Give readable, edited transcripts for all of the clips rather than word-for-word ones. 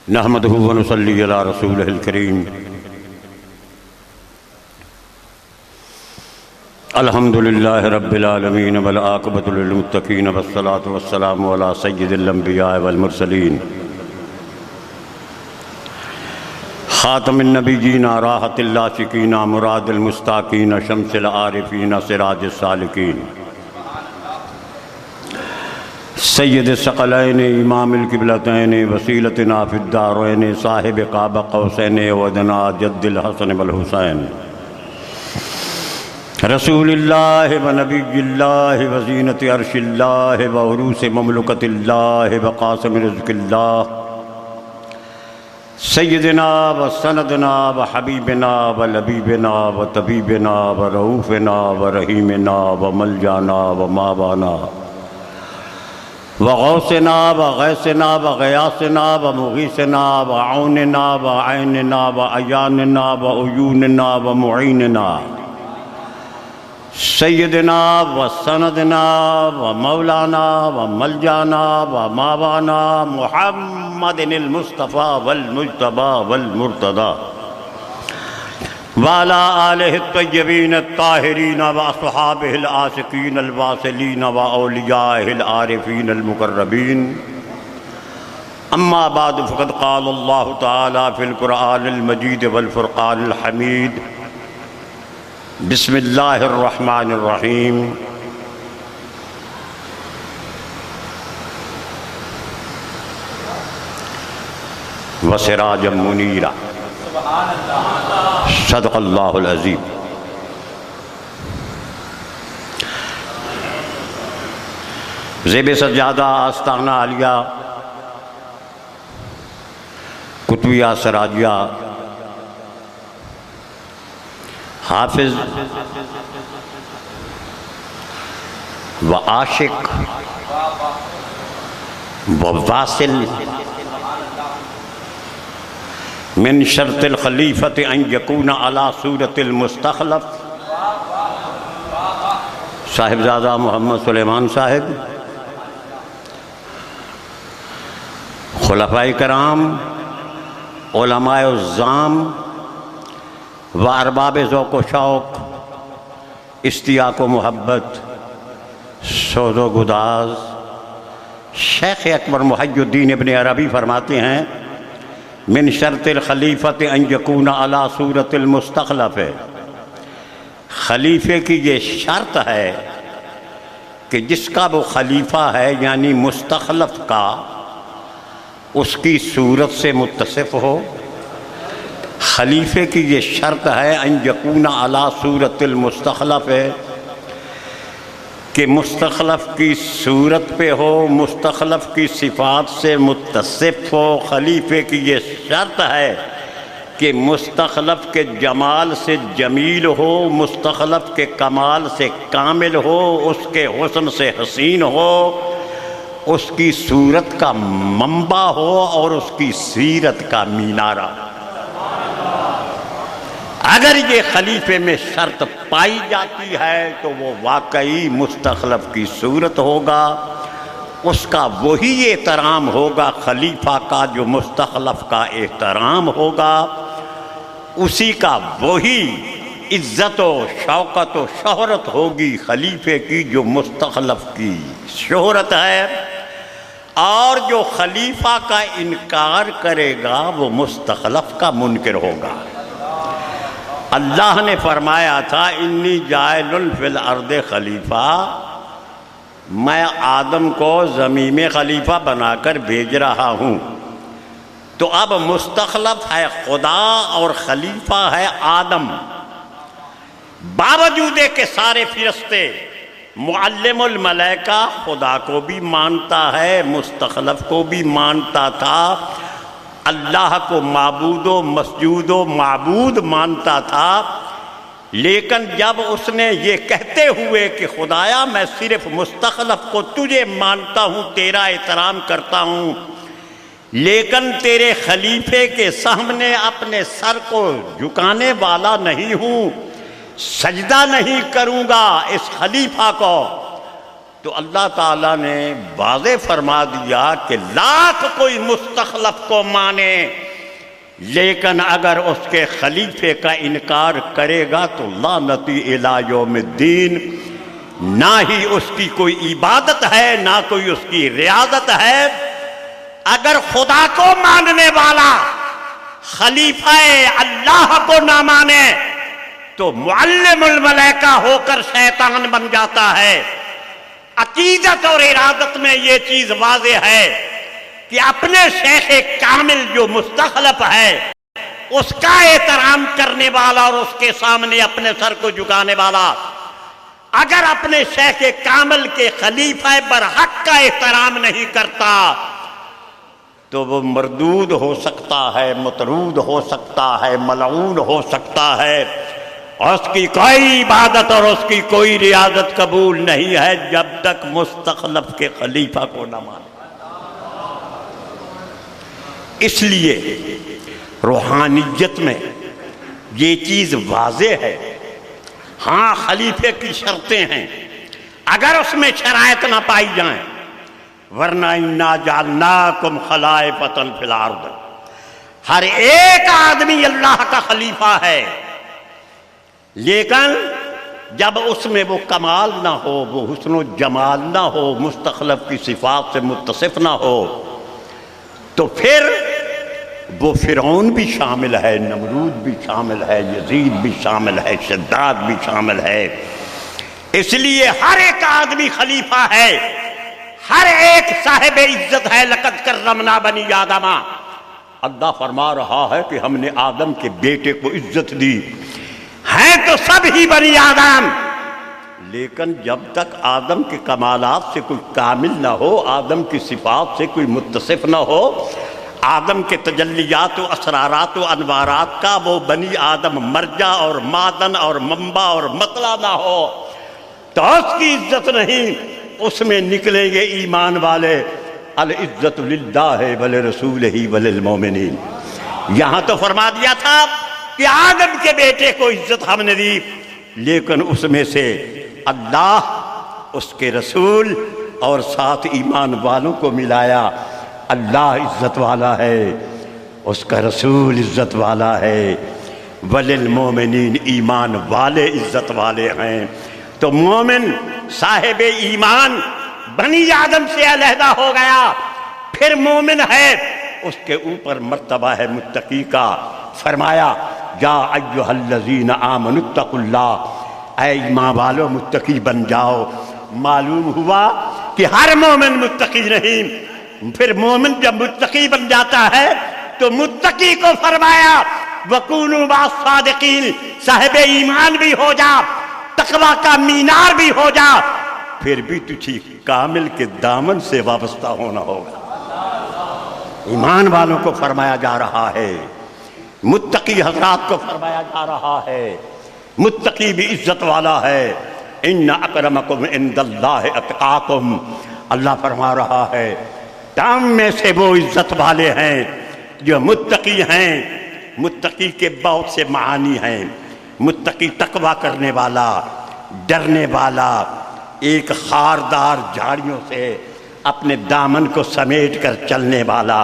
نحمده ونصلي على رسوله الكريم الحمد لله رب العالمين والعاقبة للمتقين والصلاة والسلام على سيد الأنبياء والمرسلين خاتم النبيين راحة العاشقين مراد المستاقين شمس العارفين سراج السالكين سید الثقلین امام القبلتین وسیلتنا فی الدارین صاحب قاب قوسین ودنا جد الحسن والحسین رسول اللہ و نبی اللہ و زینت عرش اللہ و عروس مملکت اللہ و قاسم رزق اللہ سیدنا و سندنا و حبیبنا و لبیبنا و طبیبنا و رؤوفنا و رحیمنا و ملجانا و مابانا وغوثنا وغیثنا وغیاثنا ومغیثنا وعوننا وعیننا وعیاننا وعیوننا ومعیننا سیدنا وسندنا ومولانا وملجانا ومابانا محمد المصطفى والمجتبى والمرتضى وعلى آلہ الطیبین الطاہرین واصحابہ العاشقین الواصلین واولیائہ العارفین المقربین اما بعد فقد قال اللہ تعالی فی القرآن المجید والفرقان الحمید بسم اللہ الرحمن الرحیم وسراجا منیرا صدق اللہ العظیم۔ زیب سجادہ آستانہ عالیہ قطبیہ سراجیہ حافظ و عاشق و واصل من شرط الخلیفۃ ان یکون علی صورت المستخلف صاحبزادہ محمد سلیمان صاحب، خلفائے کرام، علماء الزام و ارباب ذوق و شوق، اشتیاق و محبت، سوز و گداز، شیخ اکبر محی الدین ابن عربی فرماتے ہیں من شرط الخلیفۃ ان یکون علی صورت المستخلف، خلیفے کی یہ شرط ہے کہ جس کا وہ خلیفہ ہے یعنی مستخلف کا اس کی صورت سے متصف ہو۔ خلیفے کی یہ شرط ہے ان یکون علی صورت المستخلف ہے کہ مستخلف کی صورت پہ ہو، مستخلف کی صفات سے متصف ہو۔ خلیفے کی یہ شرط ہے کہ مستخلف کے جمال سے جمیل ہو، مستخلف کے کمال سے کامل ہو، اس کے حسن سے حسین ہو، اس کی صورت کا منبع ہو اور اس کی سیرت کا مینارہ۔ اگر یہ خلیفے میں شرط پائی جاتی ہے تو وہ واقعی مستخلف کی صورت ہوگا، اس کا وہی احترام ہوگا خلیفہ کا جو مستخلف کا احترام ہوگا، اسی کا وہی عزت و شوکت و شہرت ہوگی خلیفے کی جو مستخلف کی شہرت ہے، اور جو خلیفہ کا انکار کرے گا وہ مستخلف کا منکر ہوگا۔ اللہ نے فرمایا تھا انی جاعل فی الارض خلیفہ، میں آدم کو زمین میں خلیفہ بنا کر بھیج رہا ہوں۔ تو اب مستخلف ہے خدا اور خلیفہ ہے آدم، باوجود کہ سارے فرشتے معلم الملائکہ خدا کو بھی مانتا ہے، مستخلف کو بھی مانتا تھا، اللہ کو معبود و مسجود و معبود مانتا تھا، لیکن جب اس نے یہ کہتے ہوئے کہ خدایا میں صرف مستخلف کو تجھے مانتا ہوں، تیرا احترام کرتا ہوں، لیکن تیرے خلیفے کے سامنے اپنے سر کو جھکانے والا نہیں ہوں، سجدہ نہیں کروں گا اس خلیفہ کو، تو اللہ تعالیٰ نے واضح فرما دیا کہ لاکھ کوئی مستخلف کو مانے، لیکن اگر اس کے خلیفے کا انکار کرے گا تو لعنتی الی یوم الدین، نہ ہی اس کی کوئی عبادت ہے نہ کوئی اس کی ریاضت ہے۔ اگر خدا کو ماننے والا خلیفہ اللہ کو نہ مانے تو معلم الملائکہ ہو کر شیطان بن جاتا ہے۔ عقیدت اور ارادت میں یہ چیز واضح ہے کہ اپنے شیخ کامل جو مستخلف ہے اس کا احترام کرنے والا اور اس کے سامنے اپنے سر کو جھکانے والا اگر اپنے شیخ کامل کے خلیفہ برحق کا احترام نہیں کرتا تو وہ مردود ہو سکتا ہے، مطرود ہو سکتا ہے، ملعون ہو سکتا ہے، اور اس کی کوئی عبادت اور اس کی کوئی ریاضت قبول نہیں ہے جب تک مستخلف کے خلیفہ کو نہ مانے۔ اس لیے روحانیت میں یہ چیز واضح ہے۔ ہاں خلیفے کی شرطیں ہیں، اگر اس میں شرائط نہ پائی جائیں، ورنہ انا جعلناکم خلائفۃ فی الارض، ہر ایک آدمی اللہ کا خلیفہ ہے، لیکن جب اس میں وہ کمال نہ ہو، وہ حسن و جمال نہ ہو، مستخلف کی صفات سے متصف نہ ہو، تو پھر وہ فرعون بھی شامل ہے، نمرود بھی شامل ہے، یزید بھی شامل ہے، شداد بھی شامل ہے۔ اس لیے ہر ایک آدمی خلیفہ ہے، ہر ایک صاحب عزت ہے۔ لقد کرمنا بنی آدم، اللہ فرما رہا ہے کہ ہم نے آدم کے بیٹے کو عزت دی، ہیں تو سب ہی بنی آدم، لیکن جب تک آدم کے کمالات سے کوئی کامل نہ ہو، آدم کی صفات سے کوئی متصف نہ ہو، آدم کے تجلیات و اسرارات و انوارات کا وہ بنی آدم مرجع اور معدن اور منبع اور مطلع نہ ہو تو اس کی عزت نہیں۔ اس میں نکلیں گے ایمان والے، العزت للہ ولرسولہ وللمؤمنین۔ یہاں تو فرما دیا تھا کہ آدم کے بیٹے کو عزت ہم نے دی، لیکن اس میں سے اللہ، اس کے رسول اور ساتھ ایمان والوں کو ملایا۔ اللہ عزت والا ہے، اس کا رسول عزت والا ہے، وللمؤمنین، ایمان والے عزت والے ہیں۔ تو مومن صاحب ایمان بنی آدم سے علیحدہ ہو گیا، پھر مومن ہے، اس کے اوپر مرتبہ ہے متقی کا۔ فرمایا یا ایھا الذین آمنوا اتقوا اللہ، اے ایمان والو متقی بن جاؤ۔ معلوم ہوا کہ ہر مومن متقی نہیں، پھر مومن جب متقی بن جاتا ہے تو متقی کو فرمایا وَكُونُوا مَعَ الصَّادِقِينَ، صاحب ایمان بھی ہو جا، تقوی کا مینار بھی ہو جا، پھر بھی تجھے کامل کے دامن سے وابستہ ہونا ہوگا۔ ایمان والوں کو فرمایا جا رہا ہے، متقی حضرات کو فرمایا جا رہا ہے، متقی بھی عزت والا ہے۔ ان اکرمکم عند اللہ اتقاکم، اللہ فرما رہا ہے تم میں سے وہ عزت والے ہیں جو متقی ہیں۔ متقی کے بہت سے معانی ہیں۔ متقی تقوی کرنے والا، ڈرنے والا، ایک خاردار جھاڑیوں سے اپنے دامن کو سمیٹ کر چلنے والا،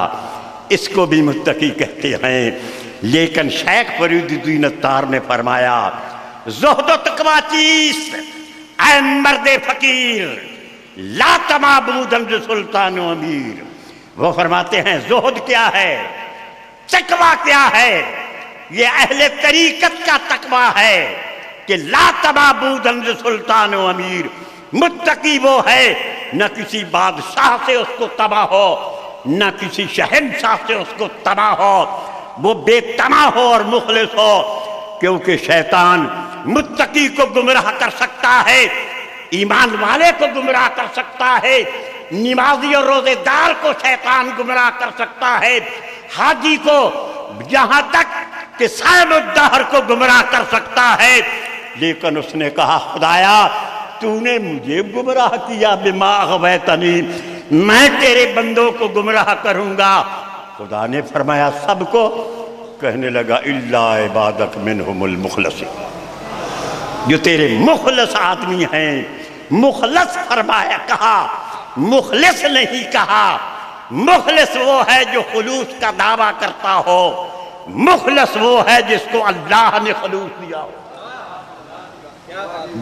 اس کو بھی متقی کہتے ہیں۔ لیکن شیخ فرید الدین اتار نے فرمایا زہد و تقوی چیست اے مرد فقیر، لا تمابودن سلطان و امیر۔ وہ فرماتے ہیں زہد کیا ہے، تقوی کیا ہے؟ یہ اہل طریقت کا تقوی ہے کہ لا تمابودن سلطان و امیر۔ متقی وہ ہے نہ کسی بادشاہ سے اس کو تباہ ہو، نہ کسی شہنشاہ سے اس کو تباہ ہو، وہ بے تما ہو اور مخلص ہو، کیونکہ شیطان متقی کو گمراہ کر سکتا ہے، ایمان والے کو گمراہ کر سکتا ہے، نمازی اور روزے دار کو شیطان گمراہ کر سکتا ہے، حاجی کو یہاں تک کہ صاحب الدہر کو گمراہ کر سکتا ہے۔ لیکن اس نے کہا خدایا تو نے مجھے گمراہ کیا، بما اغویتنی، میں تیرے بندوں کو گمراہ کروں گا۔ خدا نے فرمایا سب کو؟ کہنے لگا الا عبادک منہم المخلصین، جو تیرے مخلص آدمی ہیں مخلص فرمایا کہا، مخلص نہیں کہا۔ مخلص وہ ہے جو خلوص کا دعویٰ کرتا ہو، مخلص وہ ہے جس کو اللہ نے خلوص دیا ہو۔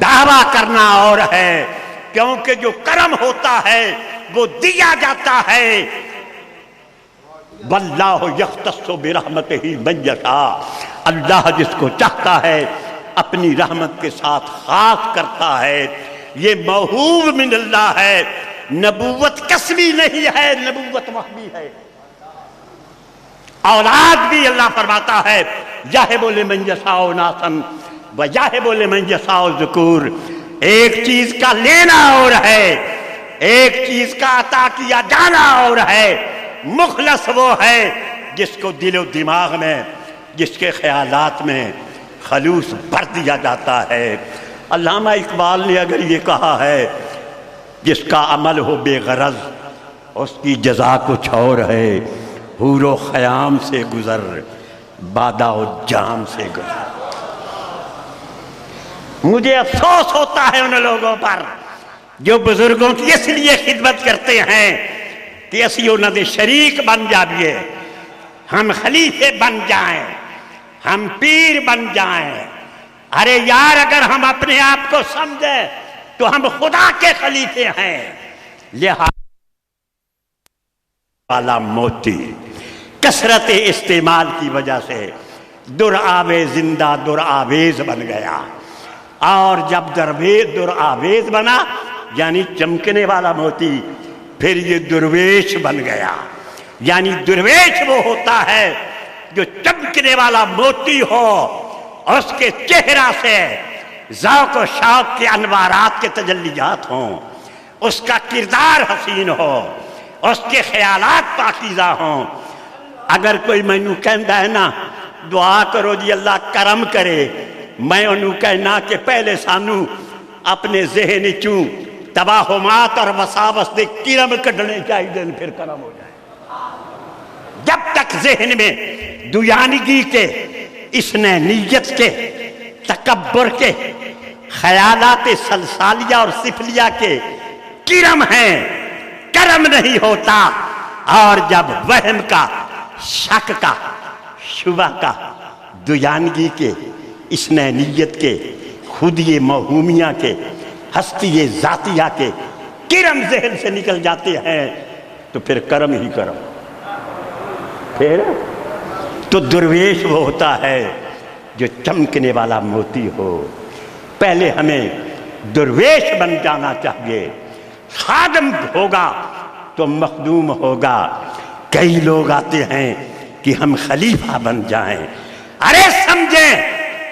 دعویٰ کرنا اور ہے، کیونکہ جو کرم ہوتا ہے وہ دیا جاتا ہے۔ واللہ یختص برحمتہ من یشاء، اللہ جس کو چاہتا ہے اپنی رحمت کے ساتھ خاص کرتا ہے۔ یہ موہوب من اللہ ہے، نبوت کسبی نہیں ہے، نبوت وحی ہے۔ اولاد بھی اللہ فرماتا ہے یہب لمن یشاء اناثا ویہب لمن یشاء الذکور۔ ایک چیز کا لینا اور ہے، ایک چیز کا عطا کیا جانا اور ہے۔ مخلص وہ ہے جس کو دل و دماغ میں، جس کے خیالات میں خلوص بھر دیا جاتا ہے۔ علامہ اقبال نے اگر یہ کہا ہے جس کا عمل ہو بے غرض اس کی جزا کچھ اور ہے، حور و خیام سے گزر بادہ و جام سے گزر۔ مجھے افسوس ہوتا ہے ان لوگوں پر جو بزرگوں کی اس لیے خدمت کرتے ہیں کہ اسی انہوں نے شریک بن جائیے، ہم خلیفے بن جائیں، ہم پیر بن جائیں۔ ارے یار، اگر ہم اپنے آپ کو سمجھیں تو ہم خدا کے خلیفے ہیں۔ لہذا والا موتی کثرت استعمال کی وجہ سے درآویز زندہ درآویز بن گیا، اور جب درآویز بنا یعنی چمکنے والا موتی، پھر یہ درویش بن گیا۔ یعنی درویش وہ ہوتا ہے جو چمکنے والا موتی ہو، اس کے چہرہ سے ذوق و شوق کے انوارات کے تجلیات ہوں، اس کا کردار حسین ہو، اس کے خیالات پاکیزہ ہوں۔ اگر کوئی مینوں کہندا ہے نا دعا کرو جی اللہ کرم کرے، میں انہوں کہنا کہ پہلے سانو اپنے ذہن چوں تباہمات اور وساوس دے کرم کڈنے چاہیے، پھر کرم ہو جائے۔ جب تک ذہن میں دویانگی کے، اسنینیت کے، تکبر کے، خیالات سلسالیہ اور سفلیہ کے کرم ہیں، کرم نہیں ہوتا۔ اور جب وہم کا، شک کا، شبہ کا، دویانگی کے، اسنینیت کے، خودی موہومیہ کے، ہستی ذاتیہ کے کرم ذہن سے نکل جاتے ہیں تو پھر کرم ہی کرم۔ پھر تو درویش وہ ہوتا ہے جو چمکنے والا موتی ہو۔ پہلے ہمیں درویش بن جانا چاہیے۔ خادم ہوگا تو مخدوم ہوگا۔ کئی لوگ آتے ہیں کہ ہم خلیفہ بن جائیں، ارے سمجھیں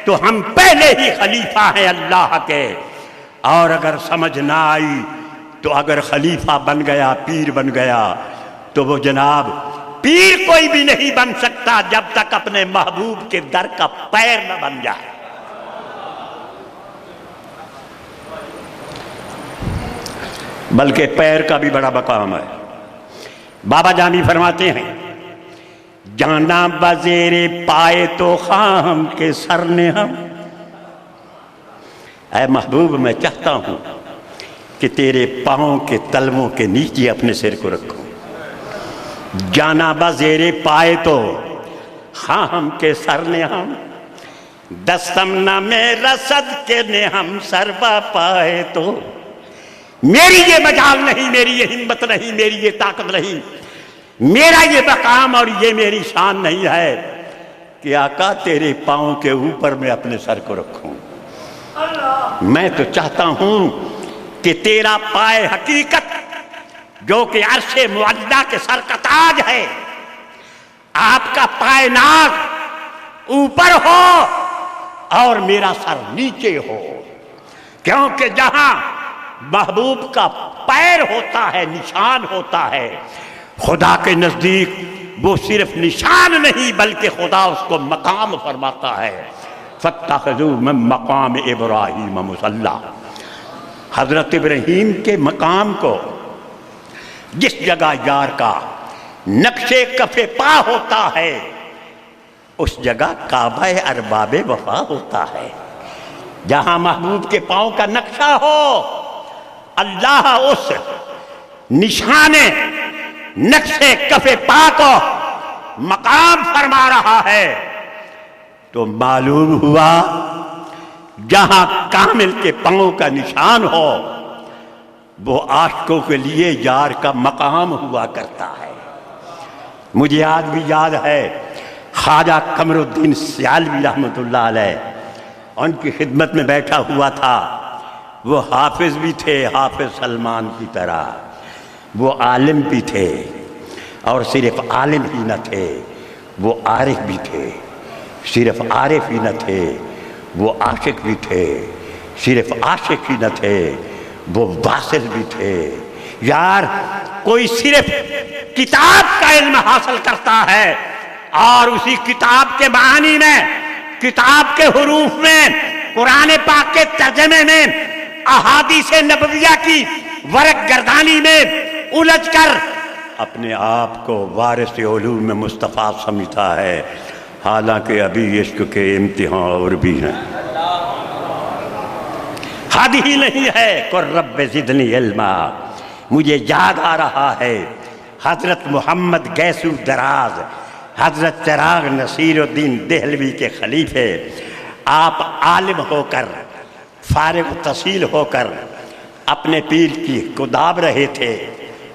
تو ہم پہلے ہی خلیفہ ہیں اللہ کے۔ اور اگر سمجھ نہ آئی تو اگر خلیفہ بن گیا، پیر بن گیا، تو وہ جناب پیر کوئی بھی نہیں بن سکتا جب تک اپنے محبوب کے در کا پیر نہ بن جائے۔ بلکہ پیر کا بھی بڑا مقام ہے۔ بابا جانی فرماتے ہیں جانا بزیر پائے تو خواہم کے سر نے ہم۔ اے محبوب میں چاہتا ہوں کہ تیرے پاؤں کے تلووں کے نیچے اپنے سر کو رکھوں۔ جانا بزیر پائے تو خواہم کے سر نے ہم، دستمنا میں رسد کے نے ہم سر با پائے تو۔ میری یہ مجال نہیں، میری یہ ہمت نہیں، میری یہ طاقت نہیں، میرا یہ مقام اور یہ میری شان نہیں ہے کہ آقا تیرے پاؤں کے اوپر میں اپنے سر کو رکھوں۔ میں تو چاہتا ہوں کہ تیرا پائے حقیقت جو کہ عرش معلا کے سر کا تاج ہے، آپ کا پائے ناز اوپر ہو اور میرا سر نیچے ہو، کیونکہ جہاں محبوب کا پیر ہوتا ہے، نشان ہوتا ہے، خدا کے نزدیک وہ صرف نشان نہیں بلکہ خدا اس کو مقام فرماتا ہے۔ فَاتَّخَذُوا مِن مَّقَامِ إِبْرَاهِيمَ مُصَلًّى۔ حضرت ابراہیم کے مقام کو جس جگہ یار کا نقش کف پا ہوتا ہے اس جگہ کعبہ ارباب وفا ہوتا ہے۔ جہاں محبوب کے پاؤں کا نقشہ ہو اللہ اس نشان نقش کف پا کو مقام فرما رہا ہے تو معلوم ہوا جہاں کامل کے پاؤں کا نشان ہو وہ عاشقوں کے لیے یار کا مقام ہوا کرتا ہے۔ مجھے آج بھی یاد ہے خواجہ قمر الدین سیالوی رحمۃ اللہ علیہ ان کی خدمت میں بیٹھا ہوا تھا۔ وہ حافظ بھی تھے، حافظ سلمان کی طرح، وہ عالم بھی تھے، اور صرف عالم ہی نہ تھے، وہ عارف بھی تھے۔ صرف عارف ہی نہ تھے، وہ عاشق بھی تھے۔ صرف عاشق ہی نہ تھے، وہ واصل بھی تھے۔ یار کوئی صرف کتاب کا علم حاصل کرتا ہے اور اسی کتاب کے معانی میں، کتاب کے حروف میں، قرآن پاک کے ترجمے میں، احادیث نبویہ کی ورق گردانی میں الجھ کر اپنے آپ کو وارث علوم مصطفیٰ سمجھتا ہے، حالانکہ ابھی عشق کے امتحان اور بھی ہیں۔ حد ہی نہیں ہے قل رب زدنی علما۔ مجھے یاد آ رہا ہے حضرت محمد گیسو دراز، حضرت چراغ نصیر الدین دہلوی کے خلیفے، آپ عالم ہو کر، فارغ التحصیل ہو کر اپنے پیر کی کو داب رہے تھے۔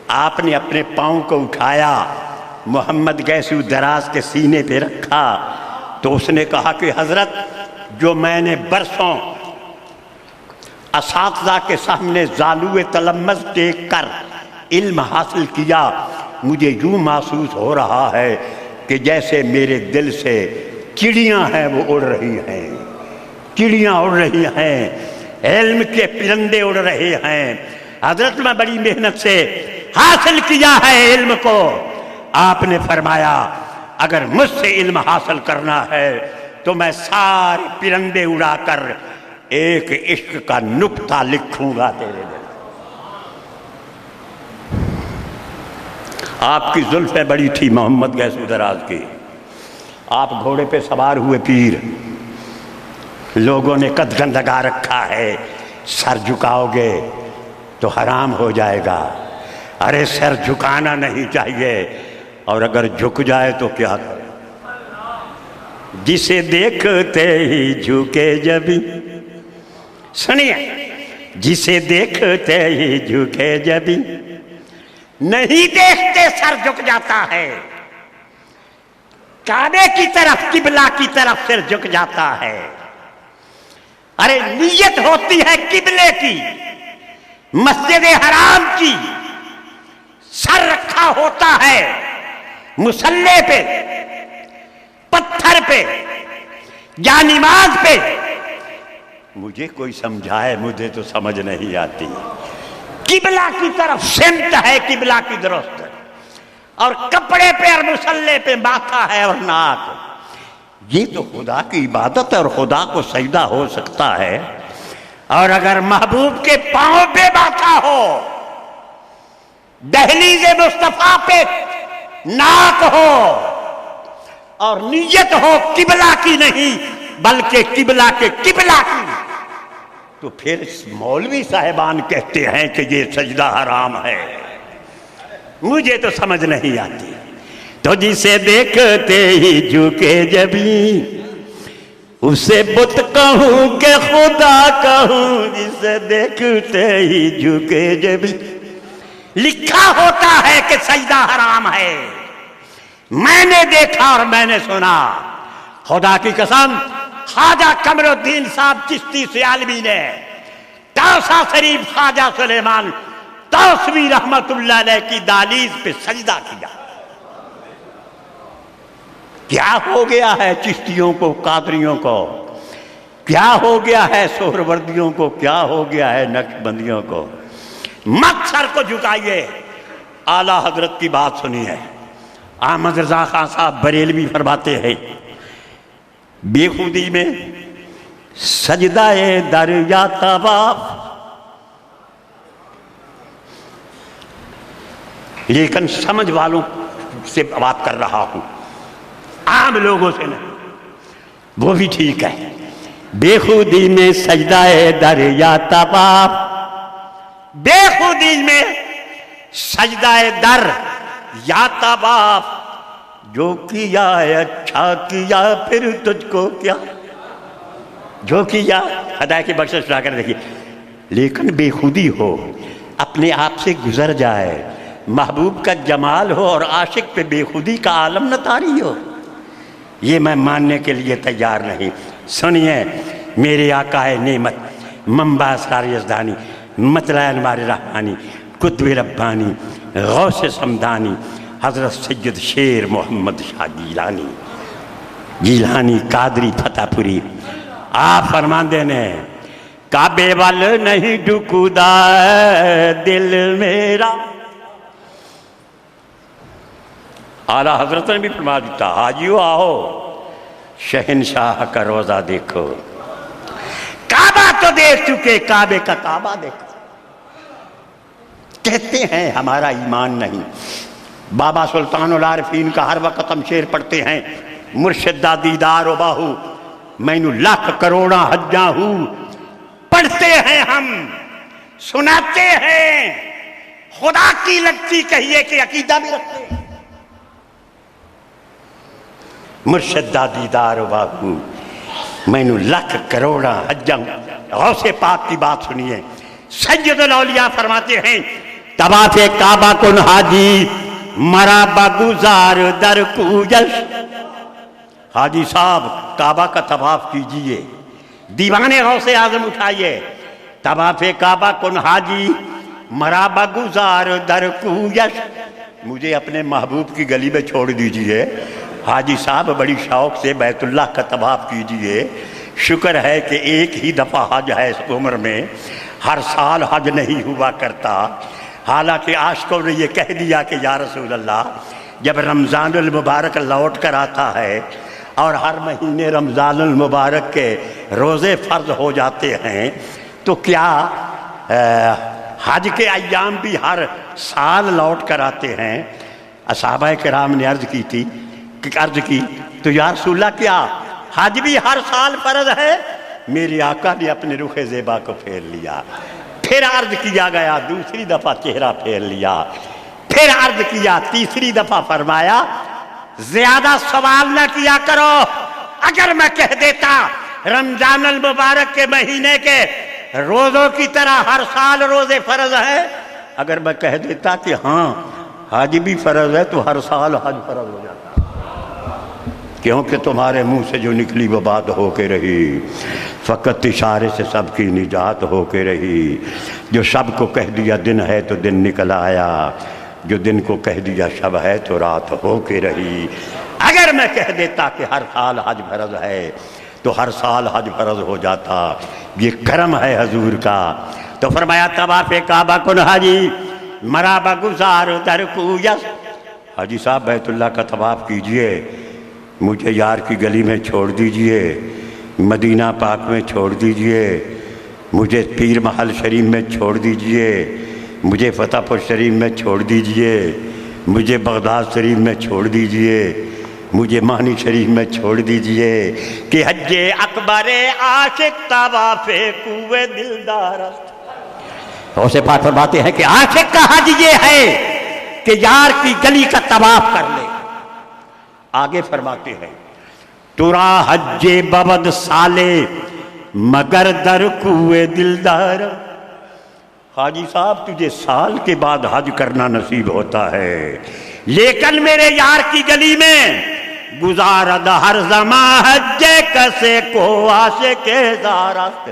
آپ نے اپنے پاؤں کو اٹھایا، محمد گیسو دراز کے سینے پہ رکھا تو اس نے کہا کہ حضرت جو میں نے برسوں اساتذہ کے سامنے زالو تلمذ ٹیک کر علم حاصل کیا، مجھے یوں محسوس ہو رہا ہے کہ جیسے میرے دل سے چڑیاں ہیں وہ اڑ رہی ہیں، چڑیاں اڑ رہی ہیں، علم کے پرندے اڑ رہے ہیں۔ حضرت میں بڑی محنت سے حاصل کیا ہے علم کو۔ آپ نے فرمایا اگر مجھ سے علم حاصل کرنا ہے تو میں سارے پرندے اڑا کر ایک عشق کا نکتہ لکھوں گا تیرے دل۔ آپ کی زلفیں بڑی تھی محمد گیسو دراز کی، آپ گھوڑے پہ سوار ہوئے پیر، لوگوں نے قدغن لگا رکھا ہے، سر جھکاؤ گے تو حرام ہو جائے گا۔ ارے سر جھکانا نہیں چاہیے، اور اگر جھک جائے تو کیا کرے؟ جسے دیکھتے ہی جھکے جبھی، سنیے، جسے دیکھتے ہی جھکے جبھی، نہیں دیکھتے سر جھک جاتا ہے، کعبے کی طرف قبلہ کی طرف سر جھک جاتا ہے۔ ارے نیت ہوتی ہے قبلے کی، مسجد حرام کی، سر رکھا ہوتا ہے مصلی پہ، پتھر پہ، یا نماز پہ۔ مجھے کوئی سمجھائے، مجھے تو سمجھ نہیں آتی۔ قبلہ کی طرف سمت ہے، قبلہ کی درست، اور کپڑے پہ اور مصلی پہ ماتھا ہے اور ناک۔ یہ تو خدا کی عبادت ہے اور خدا کو سجدہ ہو سکتا ہے۔ اور اگر محبوب کے پاؤں پہ ماتھا ہو، دہلیز مصطفیٰ پہ ناک ہو، اور نیت ہو قبلہ کی نہیں بلکہ قبلہ کے قبلہ کی، تو پھر مولوی صاحبان کہتے ہیں کہ یہ سجدہ حرام ہے۔ مجھے تو سمجھ نہیں آتی۔ تو جسے دیکھتے ہی جھکے جبھی، اسے بت کہوں کہ خدا کہوں، جسے دیکھتے ہی جھکے جبھی۔ لکھا ہوتا ہے کہ سجدہ حرام ہے، میں نے دیکھا اور میں نے سنا۔ خدا کی قسم، خواجہ قمر الدین صاحب چشتی سیالوی نے توسا شریف خواجہ سلیمان توسوی رحمت اللہ علیہ کی دہلیز پہ سجدہ کیا۔ کیا ہو گیا ہے چشتیوں کو، قادریوں کو؟ کیا ہو گیا ہے سہروردیوں کو؟ کیا ہو گیا ہے نقشبندیوں کو؟ مت سر کو جھکائیے۔ اعلیٰ حضرت کی بات سنی ہے، احمد رضا خان صاحب بریلوی فرماتے ہیں، بے خودی میں سجدہ در یا طواف، لیکن سمجھ والوں سے بات کر رہا ہوں، عام لوگوں سے نہیں، وہ بھی ٹھیک ہے۔ بے خودی میں سجدہ در یا طواف، بے خودی میں سجدہ در یا طواف، جو کیا اچھا کیا پھر تجھ کو کیا، جو کیا خدا کی بخشش اٹھا کر دیکھیے. لیکن بے خودی ہو، اپنے آپ سے گزر جائے، محبوب کا جمال ہو اور عاشق پہ بے خودی کا عالم نہ طاری ہو، یہ میں ماننے کے لیے تیار نہیں. سنیے میرے آقا نعمت، منبع اسرار یزدانی، مطلع انوار رحمانی، قطب ربانی، غوث سمدانی، حضرت سید شیر محمد شاہ گیلانی، گیلانی قادری فتح پوری. آپ فرماندے نے کعبے وال نہیں ڈکودا دل میرا. اعلیٰ حضرت نے بھی فرما دیتا حاجیو آؤ شہنشاہ کا روزہ دیکھو. کعبہ تو دیکھ چکے، کعبے کا کعبہ دیکھو. کہتے ہیں ہمارا ایمان نہیں. بابا سلطان العارفین کا ہر وقت ہم شعر پڑھتے ہیں، مرشد دا دیدار و باہو مینو لاکھ کروڑا حجاں ہوں. پڑھتے ہیں ہم، سناتے ہیں، خدا کی لگتی کہیے کہ عقیدہ بھی رکھتے ہیں. مرشد دا دیدار و باہو مینو لاکھ کروڑا حجاں. غوث پاک کی بات سنیے، سید الاولیاء فرماتے ہیں طواف کعبہ کن حاجی مرا بگزار در کویش. حاجی صاحب کعبہ کا طواف کیجئے، دیوان غوث اعظم اٹھائیے. طواف کعبہ کن حاجی مرا بگزار در کویش. مجھے اپنے محبوب کی گلی میں چھوڑ دیجئے. حاجی صاحب بڑی شوق سے بیت اللہ کا طواف کیجئے. شکر ہے کہ ایک ہی دفعہ حج ہے اس عمر میں، ہر سال حج نہیں ہوا کرتا. حالانکہ عاشقوں نے یہ کہہ دیا کہ یا رسول اللہ جب رمضان المبارک لوٹ کر آتا ہے اور ہر مہینے رمضان المبارک کے روزے فرض ہو جاتے ہیں تو کیا حج کے ایام بھی ہر سال لوٹ کر آتے ہیں؟ صحابہ کرام نے عرض کی تو یا رسول اللہ کیا حج بھی ہر سال فرض ہے؟ میرے آقا نے اپنے رخ زیبا کو پھیر لیا. پھر عرض کیا گیا، دوسری دفعہ چہرہ پھیر لیا. پھر عرض کیا، تیسری دفعہ فرمایا زیادہ سوال نہ کیا کرو. اگر میں کہہ دیتا رمضان المبارک کے مہینے کے روزوں کی طرح ہر سال روزے فرض ہیں، اگر میں کہہ دیتا کہ ہاں حج بھی فرض ہے تو ہر سال حج فرض ہو جاتا، کیونکہ تمہارے منہ سے جو نکلی وہ بات ہو کے رہی. فقط اشارے سے سب کی نجات ہو کے رہی. جو شب کو کہہ دیا دن ہے تو دن نکل آیا، جو دن کو کہہ دیا شب ہے تو رات ہو کے رہی. اگر میں کہہ دیتا کہ ہر سال حج فرض ہے تو ہر سال حج فرض ہو جاتا. یہ کرم ہے حضور کا. تو فرمایا طواف کعبہ کن حاجی مرا بگزار در کویس. حاجی صاحب بیت اللہ کا طواف کیجئے، مجھے یار کی گلی میں چھوڑ دیجئے، مدینہ پاک میں چھوڑ دیجئے، مجھے پیر محل شریف میں چھوڑ دیجئے، مجھے فتح پور شریف میں چھوڑ دیجئے، مجھے بغداد شریف میں چھوڑ دیجئے، مجھے مانی شریف میں چھوڑ دیجئے کہ حج اکبر عاشق طواف کوے دلدار است. غوث پاک فرماتے ہیں کہ عاشق کا حج یہ ہے کہ یار کی گلی کا طواف کر لے. آگے فرماتے ہیں ترا حج ببد سالے مگر در کوے دلدار. حاجی صاحب تجھے سال کے بعد حج کرنا نصیب ہوتا ہے، لیکن میرے یار کی گلی میں گزارد ہر زمان حج کسے کو عاشق زار است.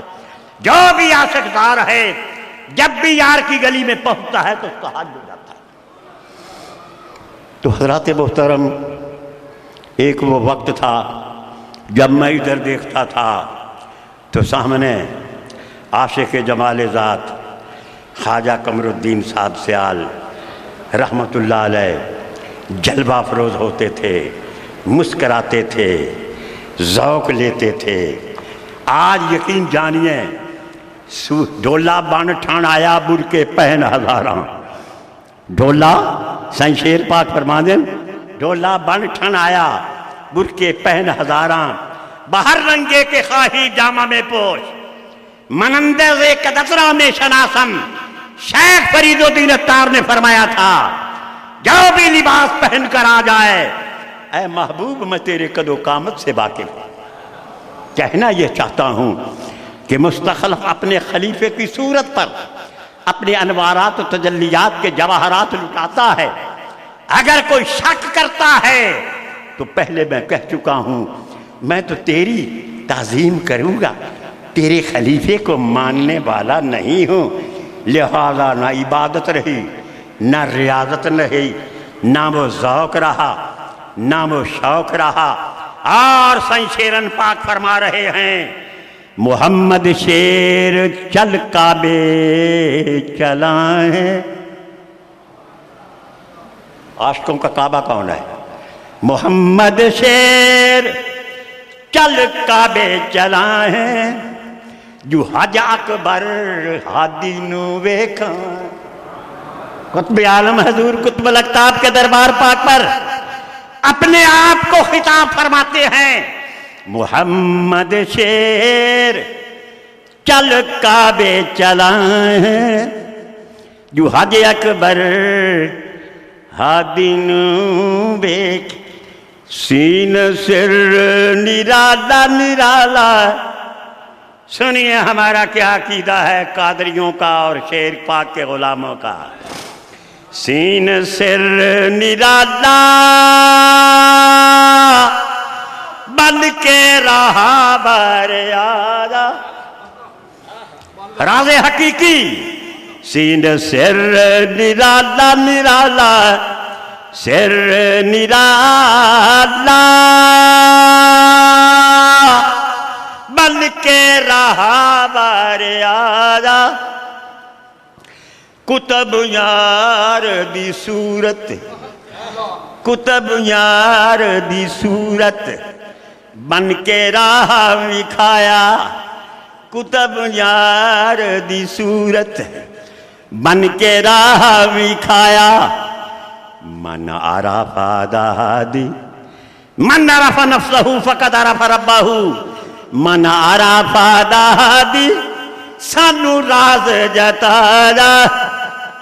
جو بھی عاشق زار ہے جب بھی یار کی گلی میں پہنچتا ہے تو اس کا حج ہو جاتا ہے. تو حضرات محترم، ایک وہ وقت تھا جب میں ادھر دیکھتا تھا تو سامنے عاشق جمال ذات خواجہ قمر الدین صاحب سیال رحمت اللہ علیہ جلوہ افروز ہوتے تھے، مسکراتے تھے، ذوق لیتے تھے. آج یقین جانیے ڈھولا بن ٹھان آیا بر کے پہن ہزاراں. ڈھولا سائیں شیر پاک فرما دیں، ڈھولا بن ٹھن آیا بر کے پہن ہزاراں، بہر رنگے کے خواہی جامہ میں پوش، منندے سے قدسرہ میں شناسم، شیخ فرید الدین اتار نے فرمایا تھا جو بھی لباس پہن کر آ جائے، اے محبوب میں تیرے قد و قامت سے واقف ہوں۔ کہنا یہ چاہتا ہوں کہ مستخلف اپنے خلیفے کی صورت پر اپنے انوارات و تجلیات کے جواہرات لٹاتا ہے۔ اگر کوئی شک کرتا ہے تو پہلے میں کہہ چکا ہوں میں تو تیری تعظیم کروں گا، تیرے خلیفے کو ماننے والا نہیں ہوں، لہذا نہ عبادت رہی، نہ ریاضت رہی، نہ وہ ذوق رہا، نہ وہ شوق رہا۔ اور سائیں شیرن پاک فرما رہے ہیں محمد شیر چل کعبے چلائیں۔ عاشقوں کا کعبہ کون ہے؟ محمد شیر چل کعبے چلائیں، جو حج اکبر ہادی نو ویکھاں۔ قطب عالم حضور قطب الاقطاب کے دربار پاک پر اپنے آپ کو خطاب فرماتے ہیں محمد شیر چل کعبے چلائیں، جو حج اکبر ہادی نو ویکھ۔ سین سر نرالا نرالا، سنیے ہمارا کیا عقیدہ ہے قادریوں کا اور شیر پاک کے غلاموں کا۔ سین سر نرالا بن کے رہا بر آجا، راز حقیقی سین سر نرالا نرالا، سر نرالا بن کے رہا بر آجا۔ کتب یار دی صورت، کتب یار دی صورت بن کے راہ وکھایا، کتب یار دی صورت بن کے راہ وکھایا۔ من عرف دادی، من عرف نفسہ فقد عرف ربہ، من عرف دادی سانو راز جتایا۔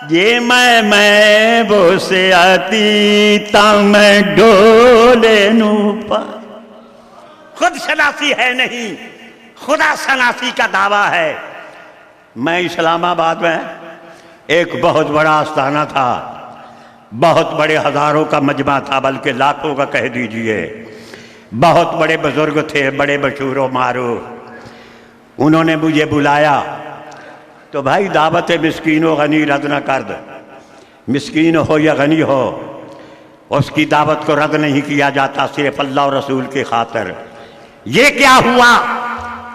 یہ میں بوسے آتی تا میں ڈولے نو پا۔ خود شناسی ہے نہیں، خدا شناسی کا دعویٰ ہے۔ میں اسلام آباد میں ایک بہت بڑا آستانہ تھا، بہت بڑے ہزاروں کا مجمع تھا، بلکہ لاکھوں کا کہہ دیجئے، بہت بڑے بزرگ تھے، بڑے مشہور و معروف۔ انہوں نے مجھے بلایا تو بھائی دعوت مسکین و غنی رد نہ کر دو، مسکین ہو یا غنی ہو اس کی دعوت کو رد نہیں کیا جاتا، صرف اللہ اور رسول کی خاطر۔ یہ کیا ہوا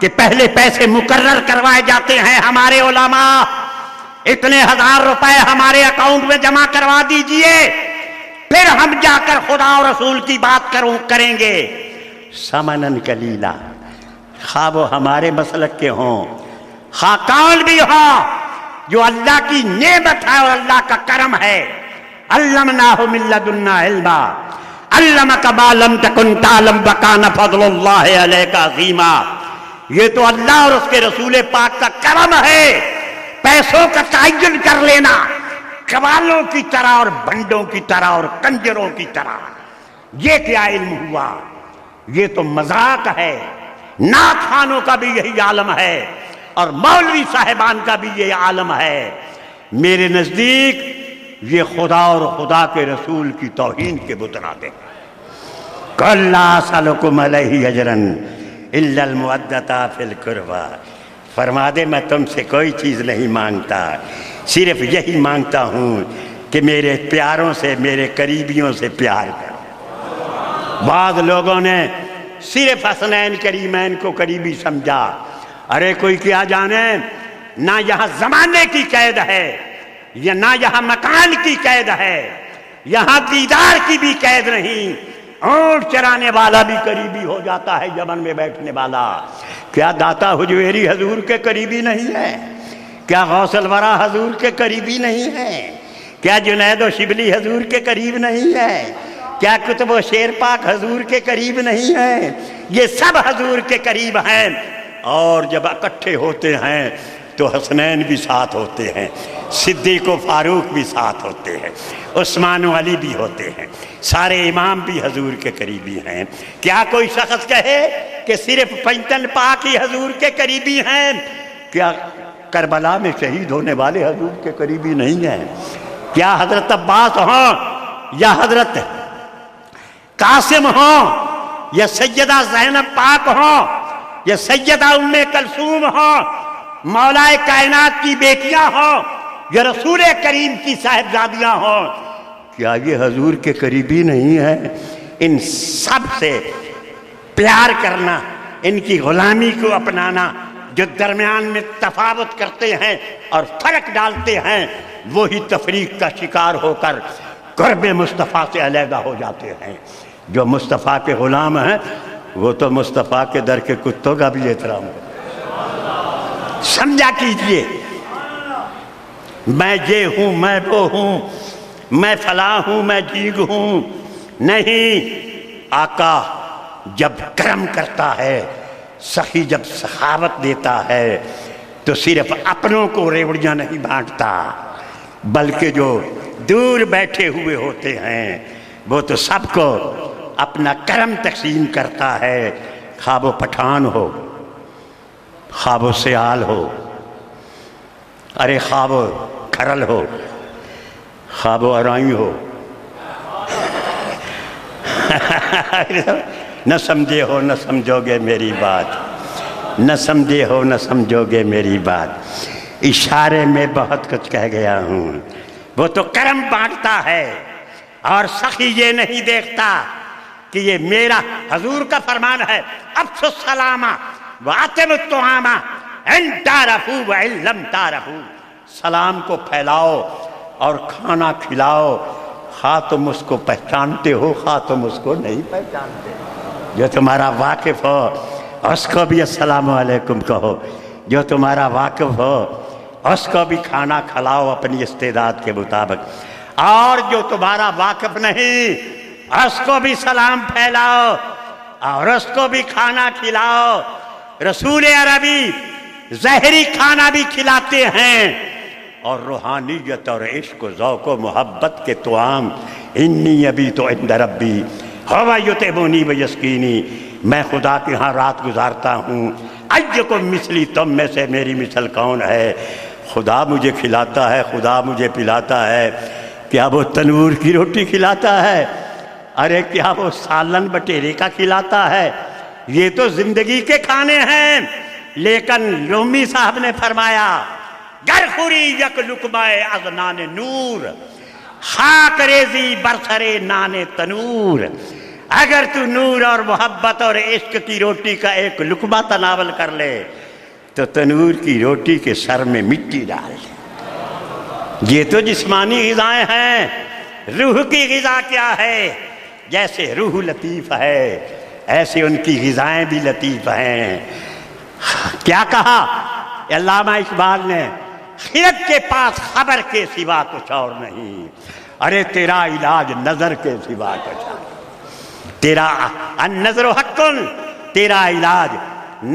کہ پہلے پیسے مقرر کروائے جاتے ہیں ہمارے علماء، اتنے ہزار روپے ہمارے اکاؤنٹ میں جمع کروا دیجئے، پھر ہم جا کر خدا اور رسول کی بات کریں گے۔ سمنن قلیلا، خواہ وہ ہمارے مسلک کے ہوں، خواہ کون بھی ہو، جو اللہ کی نعمت ہے اور اللہ کا کرم ہے۔ علمناہ من لدنا علما، علمک ما لم تکن تعلم وکان فضل اللہ علیک عظیما۔ یہ تو اللہ اور اس کے رسول پاک کا کرم ہے، پیسوں کا تعین کر لینا قوالوں کی طرح اور بھنڈوں کی طرح اور کنجروں کی طرح۔ یہ کیا علم ہوا؟ یہ تو مذاق ہے۔ نعت خوانوں کا بھی یہی عالم ہے اور مولوی صاحبان کا بھی یہ عالم ہے۔ میرے نزدیک یہ خدا اور خدا کے رسول کی توہین کے بترادے۔ قُلْ لَا أَسْأَلُكُمْ عَلَيْهِ أَجْرًا إِلَّا الْمُوَدَّةَ فِي الْقُرْبَى، فرما دے میں تم سے کوئی چیز نہیں مانگتا، صرف یہی مانگتا ہوں کہ میرے پیاروں سے، میرے قریبیوں سے پیار کرو۔ بعض لوگوں نے صرف حسنین کریمین کو قریبی سمجھا۔ ارے کوئی کیا جانے، نہ یہاں زمانے کی قید ہے، یا نہ یہاں مکان کی قید ہے، یہاں دیدار کی بھی قید نہیں۔ اونٹ چرانے والا بھی قریبی ہو جاتا ہے، یمن میں بیٹھنے والا۔ کیا داتا حجویری حضور کے قریبی نہیں ہے؟ کیا غوث الورا حضور کے قریبی نہیں ہے؟ کیا جنید و شبلی حضور کے قریب نہیں ہے؟ کیا کتب و شیر پاک حضور کے قریب نہیں ہے؟ یہ سب حضور کے قریب ہیں، اور جب اکٹھے ہوتے ہیں تو حسنین بھی ساتھ ہوتے ہیں، صدیق و فاروق بھی ساتھ ہوتے ہیں، عثمان و علی بھی ہوتے ہیں، سارے امام بھی حضور کے قریبی ہیں۔ کیا کوئی شخص کہے کہ صرف پنجتن پاک ہی حضور کے قریبی ہیں؟ کیا کربلا میں شہید ہونے والے حضور کے قریبی نہیں ہیں؟ کیا حضرت عباس ہوں یا حضرت قاسم ہوں یا سیدہ زینب پاک ہوں یا سیدہ ام کلثوم ہوں، مولا کائنات کی بیٹیاں ہوں یا رسول کریم کی صاحبزادیاں ہوں، کیا یہ حضور کے قریبی نہیں ہیں؟ ان سب سے پیار کرنا، ان کی غلامی کو اپنانا، جو درمیان میں تفاوت کرتے ہیں اور فرق ڈالتے ہیں، وہی تفریق کا شکار ہو کر قرب مصطفیٰ سے علیحدہ ہو جاتے ہیں۔ جو مصطفیٰ کے غلام ہیں وہ تو مصطفیٰ کے در کے کتوں کا بھی احترام ہے۔ سمجھا کیجئے، میں یہ ہوں، میں وہ ہوں، میں فلاں ہوں، میں جیگ ہوں، نہیں۔ آقا جب کرم کرتا ہے، سخی جب سخاوت دیتا ہے، تو صرف اپنوں کو ریوڑیاں نہیں بانٹتا، بلکہ جو دور بیٹھے ہوئے ہوتے ہیں وہ تو سب کو اپنا کرم تقسیم کرتا ہے، خواب و پٹھان ہو، خواب و سیال ہو، ارے خواب و کھرل ہو، خواب و ارائی ہو، نہ سمجھے ہو نہ سمجھو گے میری بات، نہ سمجھے ہو نہ سمجھو گے میری بات، اشارے میں بہت کچھ کہہ گیا ہوں۔ وہ تو کرم بانٹتا ہے اور سخی یہ نہیں دیکھتا کہ یہ میرا، حضور کا فرمان ہے، افشوا السلام واتموا الطعام ان تعرفوا وان لم تعرفوا، سلام کو پھیلاؤ اور کھانا کھلاؤ، خواہ تم اس کو پہچانتے ہو خواہ تم اس کو نہیں پہچانتے۔ جو تمہارا واقف ہو اس کو بھی السلام علیکم کہو، جو تمہارا واقف ہو اس کو بھی کھانا کھلاؤ اپنی استعداد کے مطابق، اور جو تمہارا واقف نہیں اس کو بھی سلام پھیلاؤ اور اس کو بھی کھانا کھلاؤ۔ رسول عربی ظاہری کھانا بھی کھلاتے ہیں اور روحانیت اور عشق و ذوق و محبت کے طعام، انی ابیت عند ربی ہوا یطعمنی ویسقینی، میں خدا کے ہاں رات گزارتا ہوں، ایکم مثلی، تم میں سے میری مثل کون ہے؟ خدا مجھے کھلاتا ہے، خدا مجھے پلاتا ہے۔ کیا وہ تنور کی روٹی کھلاتا ہے؟ ارے کیا وہ سالن بٹیرے کا کھلاتا ہے؟ یہ تو زندگی کے کھانے ہیں۔ لیکن رومی صاحب نے فرمایا، گر خوری یک لقمہ از نان نور، خاک ریزی برسرے نان تنور، اگر تو نور اور محبت اور عشق کی روٹی کا ایک لقمہ تناول کر لے تو تنور کی روٹی کے سر میں مٹی ڈال دے۔ یہ تو جسمانی غذائیں ہیں۔ روح کی غذا کیا ہے؟ جیسے روح لطیف ہے ایسے ان کی غذائیں بھی لطیف ہیں۔ کیا کہا علامہ اقبال نے؟ خرد کے پاس خبر کے سوا کچھ اور نہیں، ارے تیرا علاج نظر کے سوا کچھ اور، تیرا النظر حق، تیرا علاج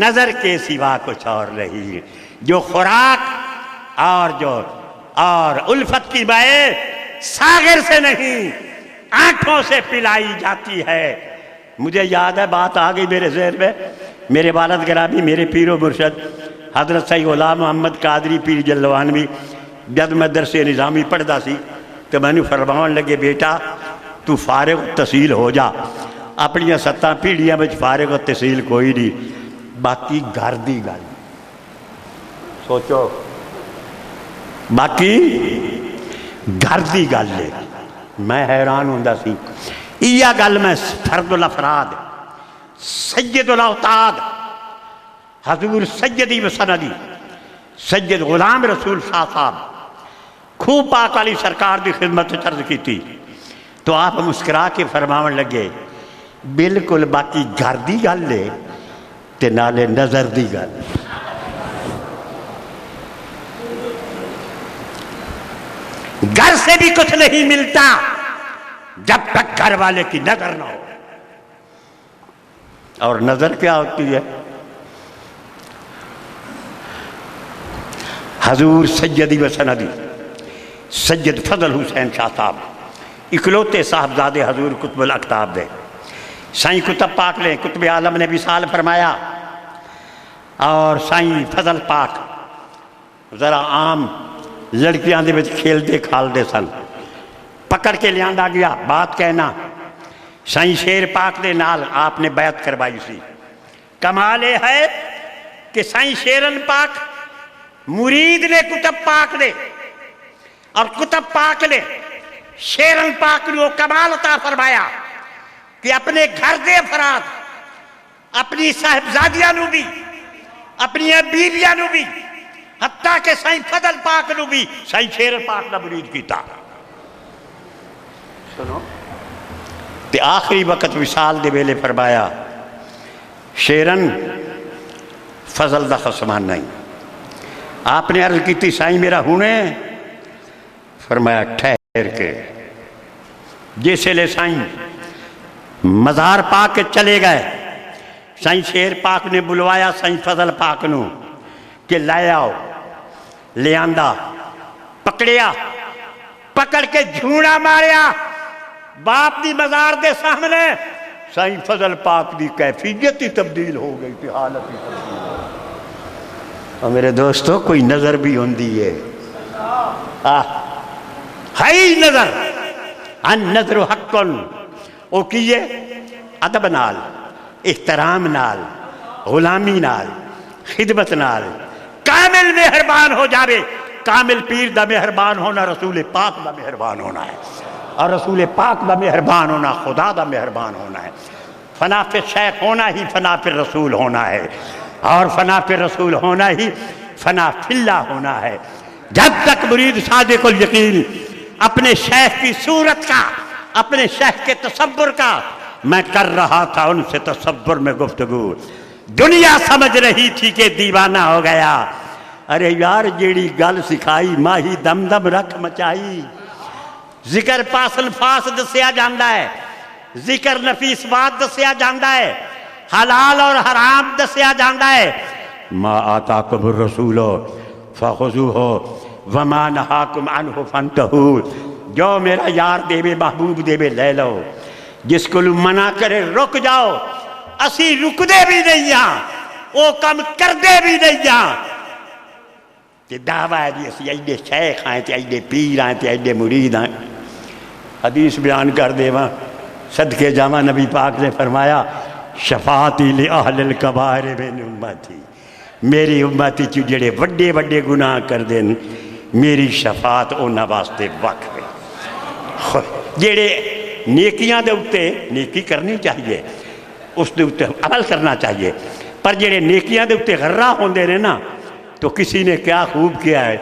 نظر کے سوا کچھ اور نہیں۔ جو خوراک اور الفت کی بائے ساغر سے نہیں آنکھوں سے پلائی جاتی ہے۔ مجھے یاد ہے، بات آ گئی میرے ذہن میں، میرے والد گرامی، میرے پیر و مرشد حضرت سید غلام محمد قادری پیر جلوانوی، جب میں درس نظامی پڑھتا سی تو میں نے فرمان لگے، بیٹا تو فارغ تحصیل ہو جا، اپنی 7 پیڑھیاں میں فارغ تحصیل کوئی نہیں، باقی گھر دی گل سوچو، باقی گھر دی گل لے۔ میں حیران ہوں سی، یہ گل میں فرد الافراد سید الاوتاد حضور سیدی و سندی سید غلام رسول شاہ صاحب خوب پاک علی سرکار دی خدمت چرد کی تھی تو آپ مسکرا کے فرماون لگے، بالکل باقی گھر دی گل لے تے نالے نظر دی گل۔ گھر سے بھی کچھ نہیں ملتا جب تک گھر والے کی نظر نہ ہو، اور نظر کیا ہوتی ہے؟ حضور سیدی و سندی سید فضل حسین شاہ صاحب اکلوتے صاحبزادے حضور قطب الاقطاب دے سائیں کتب پاک لیں کتب عالم نے وصال فرمایا اور سائیں فضل پاک ذرا عام لڑکیاں دے وچ کھیل دے کھال دے سن پکڑ کے لیاندا گیا بات کہنا سائیں شیر پاک دے نال آپ نے بیعت کروائی سی کمال یہ ہے کہ سائیں شیرن پاک مرید نے کتب پاک دے اور کتب پاک نے شیرن پاک نے وہ کمال عطا فرمایا کہ اپنے گھر دے افراد اپنی صاحبزادیاں نو بھی اپنی بیویاں نو بھی حتیٰ کہ سائیں فضل پاک نو بھی سائیں شیرن پاک نہ مرید کیتا سنو تے آخری وقت وصال دے ویلے فرمایا شیرن فضل دا خصمان نہیں آپ نے عرض کی تھی سائیں میرا ہونے فرمایا ٹھہر کے جیسے لے سائیں مزار پاک کے چلے گئے سائیں شیر پاک نے بلوایا سائیں فضل پاک نو کہ لائے آؤ لے آندہ پکڑیا پکڑ کے جھوڑا ماریا باپ دی مزار دے سامنے سائیں فضل پاک دی کیفیت ہی تبدیل ہو گئی تھی حالت ہی تبدیل ہو گئی اور میرے دوستو کوئی نظر بھی ہوندی ہے ہائی نظر ان نظر حقن او کیے ادب نال احترام نال غلامی نال خدمت نال کامل مہربان ہو جاوے کامل پیر دا مہربان ہونا رسول پاک دا مہربان ہونا ہے اور رسول پاک دا مہربان ہونا خدا دا مہربان ہونا ہے فنا پہ شیخ ہونا ہی فنا پہ رسول ہونا ہے اور فنا پہ رسول ہونا ہی فنا فی اللہ ہونا ہے جب تک مرید صادق الیقین اپنے شیخ کی صورت کا اپنے شیخ کے تصور کا میں کر رہا تھا ان سے تصور میں گفتگو دنیا سمجھ رہی تھی کہ دیوانہ ہو گیا ارے یار جیڑی گل سکھائی ماہی دم دم رکھ مچائی ذکر پاس الفاظ دسیا جاندہ ہے ذکر نفیس بات دسیا جاندہ ہے حلال اور حرام دسیا جاندہ ہے ما آتاکم الرسول فخذوہ وما نہاکم عنہ فانتہو جو میرا یار دے بے محبوب دے بے لے لو جس کو منع کرے رک جاؤ اسی رک دے بھی نہیں او کم کر دے بھی نہیں کہ دعویٰ ہے اسی ایڈے شیخ آئیں تے ایڈے پیر آئیں تے ایڈے مرید آئیں حدیث بیان کر دے وہاں صدقے جامع نبی پاک نے فرمایا شفاعتی لأہل الکبائر بین امتی میری امتی چو جڑے وڈے وڈے گناہ کر دیں میری شفاعت اونا واسطے وقف ہے جڑے نیکیاں دے اتے نیکی کرنی چاہیے اس دے اتے عمل کرنا چاہیے پر جڑے نیکیاں دے اتے غرہ ہوندے رہے نا تو کسی نے کیا خوب کیا ہے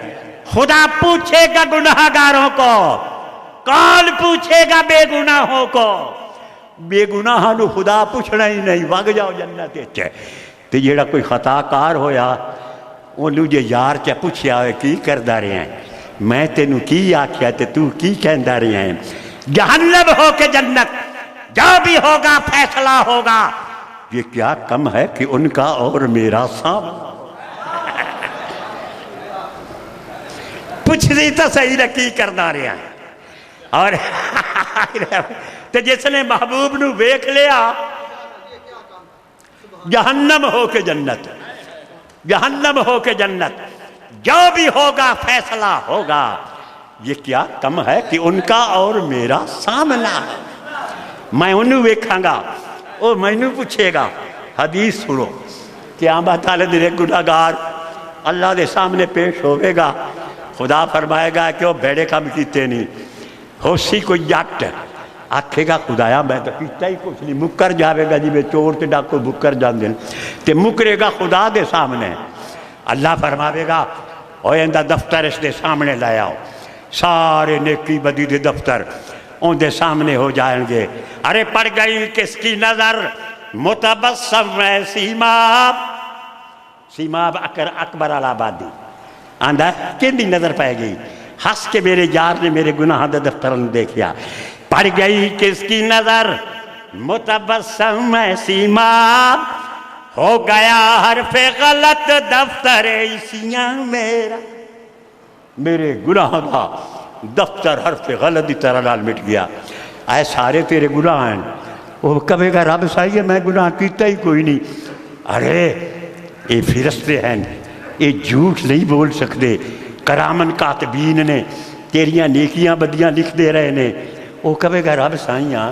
خدا پوچھے گا گناہگاروں کو کون پوچھے گا بے گناہوں کو بے گناہاں نو خدا پوچھنا ہی نہیں وگ جاؤ جنت اچھے تو جیڑا کوئی خطا کار ہویا انہوں جے یار چاہ پوچھیا ہوئے کی کردہ رہے ہیں میں تینوں کی آکھیا تے تو کی کہندہ رہے ہیں جہنم ہو کے جنت جو بھی ہوگا فیصلہ ہوگا یہ کیا کم ہے کہ ان کا اور میرا سامنا پوچھ دی تو صحیح رکی کردہ رہے ہیں اور تو جس نے محبوب نو بیک لیا جہنم ہو کے جنت جہنم ہو کے جنت جو بھی ہوگا فیصلہ ہوگا یہ کیا کم ہے کہ ان کا اور میرا سامنا ہے میں انہوں ویکھاں گا وہ میں انہوں پوچھے گا حدیث سنو قیامت تعالی دن گناہگار اللہ دے سامنے پیش ہوئے گا خدا فرمائے گا کہ وہ بھیڑے کم کیتے نہیں ہو سی کوئی جٹ آکھے گا خدایا میں تو کیتا ہی کچھ نہیں مکر جاوے گا جی میں چور تے ڈاکو مکر جان دیں تے مکرے گا خدا دے سامنے اللہ فرماوے گا اوہ دفتر اس دے سامنے لائے آؤ سارے نیکی بدی دے دفتر ان دے سامنے ہو جائیں گے ارے پڑ گئی کس کی نظر متبسم ہے سیماب سیماب اکبر الآبادی آندھا کن دی نظر پائے گئی ہس کے میرے یار نے میرے گناہ دے دفتر نے دیکھیا پڑ گئی کس کی نظر متبسم ہے سیماب ہو گیا حرف غلط دفتر عیسیاں میرا میرے گناہ دا دفتر حرف غلطی طرح نال مٹ گیا. اے سارے تیرے گناہ ہیں. وہ کہے گا رب سائیے میں گناہ کیتا ہی کوئی نہیں. ارے یہ فرشتے ہیں, یہ جھوٹ نہیں بول سکتے. کرامن کاتبین نے تیریاں نیکیاں بدیاں لکھ دے رہے نے. وہ کہے گا رب سائیاں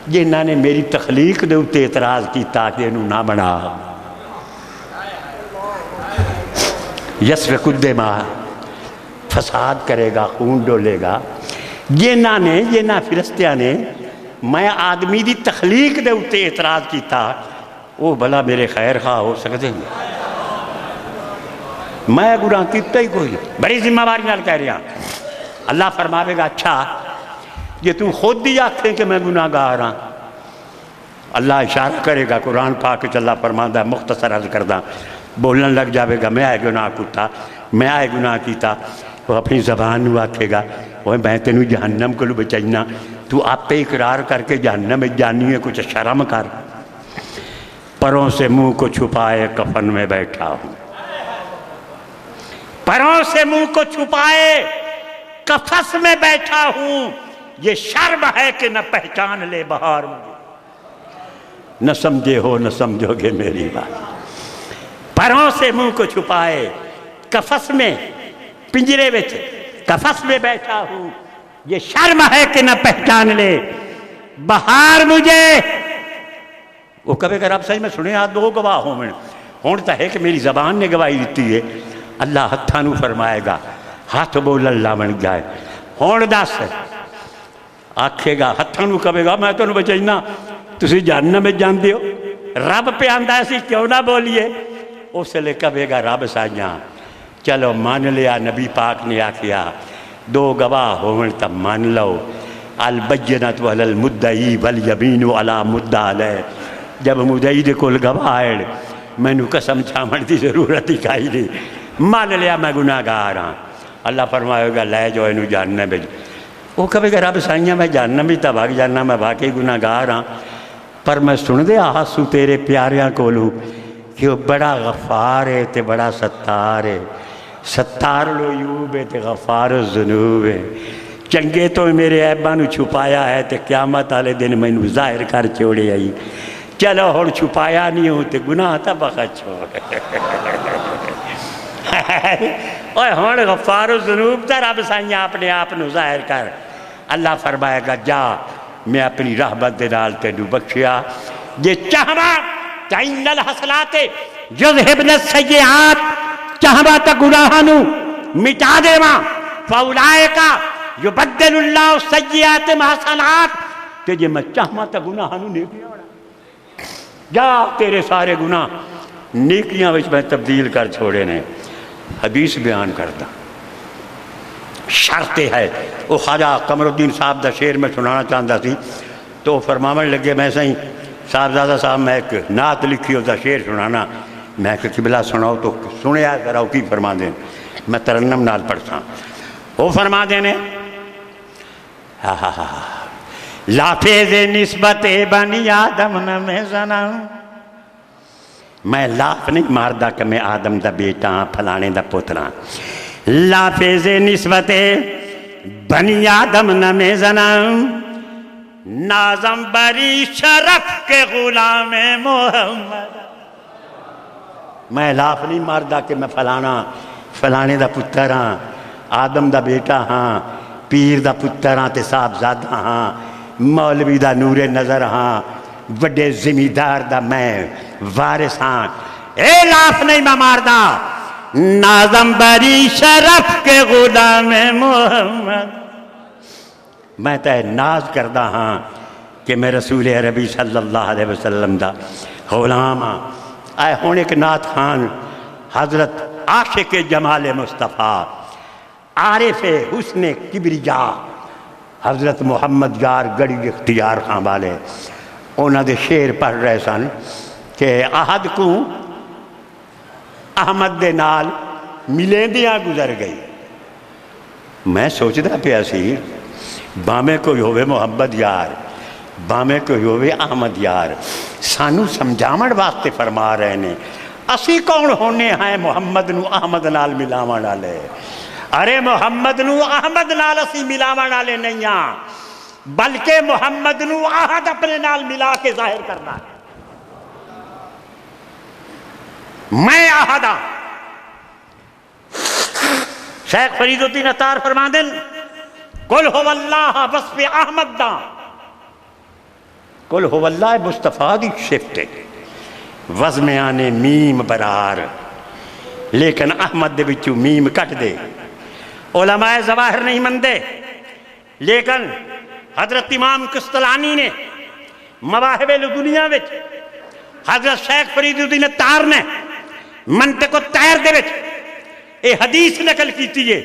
جنہاں نے میری تخلیق دے اتے اعتراض کیتا کہ انہوں نہ بنا. یسفک الدماء, فساد کرے گا, خون ڈولے گا. جنہاں فرشتیاں نے میں آدمی دی تخلیق دے اتے اعتراض کیتا, وہ بھلا میرے خیر خواہ ہو سکتے ہیں؟ میں گناہ کیتا ہی کوئی. بڑی ذمہ داری نال کہہ رہا. اللہ فرماوے گا اچھا یہ تو خود ہی آکھیں کہ میں گناہ گار ہاں. اللہ اشارہ کرے گا قرآن پاک وچ اللہ فرماندا ہے, مختصر عرض کردہ, بولن لگ جاوے گا میں آئے گناہ کیتا, میں آئے گناہ کیتا. وہ اپنی زبان نو آکھے گا وہ میں تینوں جہنم کو بچائینا, تو آپ پہ اقرار کر کے جہنم میں جانی ہے, کچھ شرم کر. پروں سے منہ کو چھپائے کفن میں بیٹھا ہوں, پروں سے منہ کو چھپائے کفس میں بیٹھا ہوں. یہ شرم ہے کہ نہ پہچان لے بہار مجھے. نہ سمجھے ہو نہ سمجھو گے میری بات. پروں سے منہ کو چھپائے کفس میں, پنجرے وچ کفس میں بیٹھا ہوں. یہ شرم ہے کہ نہ پہچان لے بہار مجھے. وہ کبھی کہ رب صحیح میں سنے آج دو گواہ ہوں میں ہونتا ہے کہ میری زبان نے گواہی دیتی ہے. اللہ ہتھانو فرمائے گا, ہاتھ بول اللہ بن جائے. ہون دس آکھے گا ہتھانو کبھی گا میں تو انہوں بچائینا, تسی جہنم میں جان دیو. رب پہ آندہ ایسی کیوں نہ بولیے. اس لئے کبھی گا رب سائیاں چلو مان لیا, نبی پاک نے آکھیا دو گواہ ہون تب مان لو. البینۃ علی المدعی والیمین علی مدعی علیہ. جب مدعی دے کول گواہ آئے میں نو قسم چھامن دی ضرورت ہی کائی نہیں, مان لیا میں گناہ گار ہاں. اللہ فرمائے گا لے جو انہوں جہنم میں. وہ کبھی کہ رب سائیاں میں جہنم بھی تب آگ جانا, میں واقعی گناہ گار ہاں. پر میں سن دے آسو تیرے پیاریاں کولوں کہ وہ بڑا غفار ہے تے بڑا ستار ہے. ستار العیوب ہے تے غفار الذنوب ہے. چنگے تو میرے عیباں نو چھپایا ہے تے قیامت والے دن میں نو ظاہر کر چھوڑے آئی. چلو ہن چھپایا نہیں ہوں تے گناہ تا بخت چھوڑ. اوہ ہن غفار الذنوب تا رب سائیاں اپنے آپ نو ظاہر کر. اللہ فرمائے گا جا میں اپنی رحمت دے نال تینوں بخشیا. یہ چاہواں تَإِنَّ الْحَسَنَاتِ يُذْهِبْنَ السَّيِّئَاتِ, چاہواں تا گناہانو مٹا دے ماں. فَأُولَئِكَ يُبَدِّلُ اللَّهُ السَّيِّئَاتِ حَسَنَاتٍ. کہ جے میں چاہواں تا گناہانو نیکیاں ہونا, جا تیرے سارے گناہ نیکیاں وچ میں تبدیل کر چھوڑے نے. حدیث بیان کرتا شرط ہے. وہ خواجہ قمر الدین صاحب دا شعر میں سنانا چاہتا سی تو فرماون لگے میں سہیں صاحبزادہ صاحب میں ایک نعت لکھی ہوتا شعر سنانا. میں کہ قبلہ سناؤ تو سنیا ذرا کی فرما دیں, میں ترنم نال پڑھتا. وہ فرما دینے لافظ نسبت بنی آدم نہ میں زنا. میں لاف نہیں ماردہ کہ میں آدم دا بیٹا ہاں پھلانے دا پوترا. لافظ نسبت بنی آدم نہ میں زنا, نازم بری شرف کے غلام محمد. میں لاف نہیں ماردہ کہ میں فلانے دا پتر ہاں, آدم دا بیٹا ہاں, پیر دا پتر ہاں تے صاحبزادہ ہاں, مولوی دا نور نظر ہاں, وڈے زمیندار دا میں وارث ہاں. اے لاف نہیں میں ماردہ, نازم بری شرف کے غلام محمد. میں تے ناز کردہ ہاں کہ میں رسول عربی صلی اللہ علیہ وسلم دا غلام ہاں. آئے ہون ایک نعت خان حضرت عاشق جمال مصطفیٰ عارف حسن کبریا حضرت محمد یار گڑی اختیار خان والے انہوں نے شعر پڑھ رہے سن کہ احد کو احمد دے نال ملیندیاں گزر گئی. میں سوچتا پیا سی بامے کوئی ہوئے محمد یار, بامے کوئی ہوئے احمد یار. سانو سمجھاون واسطے فرما رہے نے اسی کون ہونے ہیں محمد نو احمد نال ملاون والے. ارے محمد نو احمد نال اسی ملاون والے نہیں ہاں، بلکہ محمد نو احد اپنے نال ملا کے ظاہر کرنا ہے۔ میں احد ہاں۔ شیخ فرید الدین عطار فرماندن قل هو اللہ وصف احمد دا، قل هو اللہ مصطفیٰ دی شفت ہے، وزم آنے میم برار، لیکن احمد دے بچو میم کٹ دے۔ علماء ظواہر نہیں مندے، لیکن حضرت امام قسطلانی نے مواہب الدنیا وچ، حضرت شیخ فرید الدین عطار نے منطق الطیر دے وچ اے حدیث نقل کیتی ہے،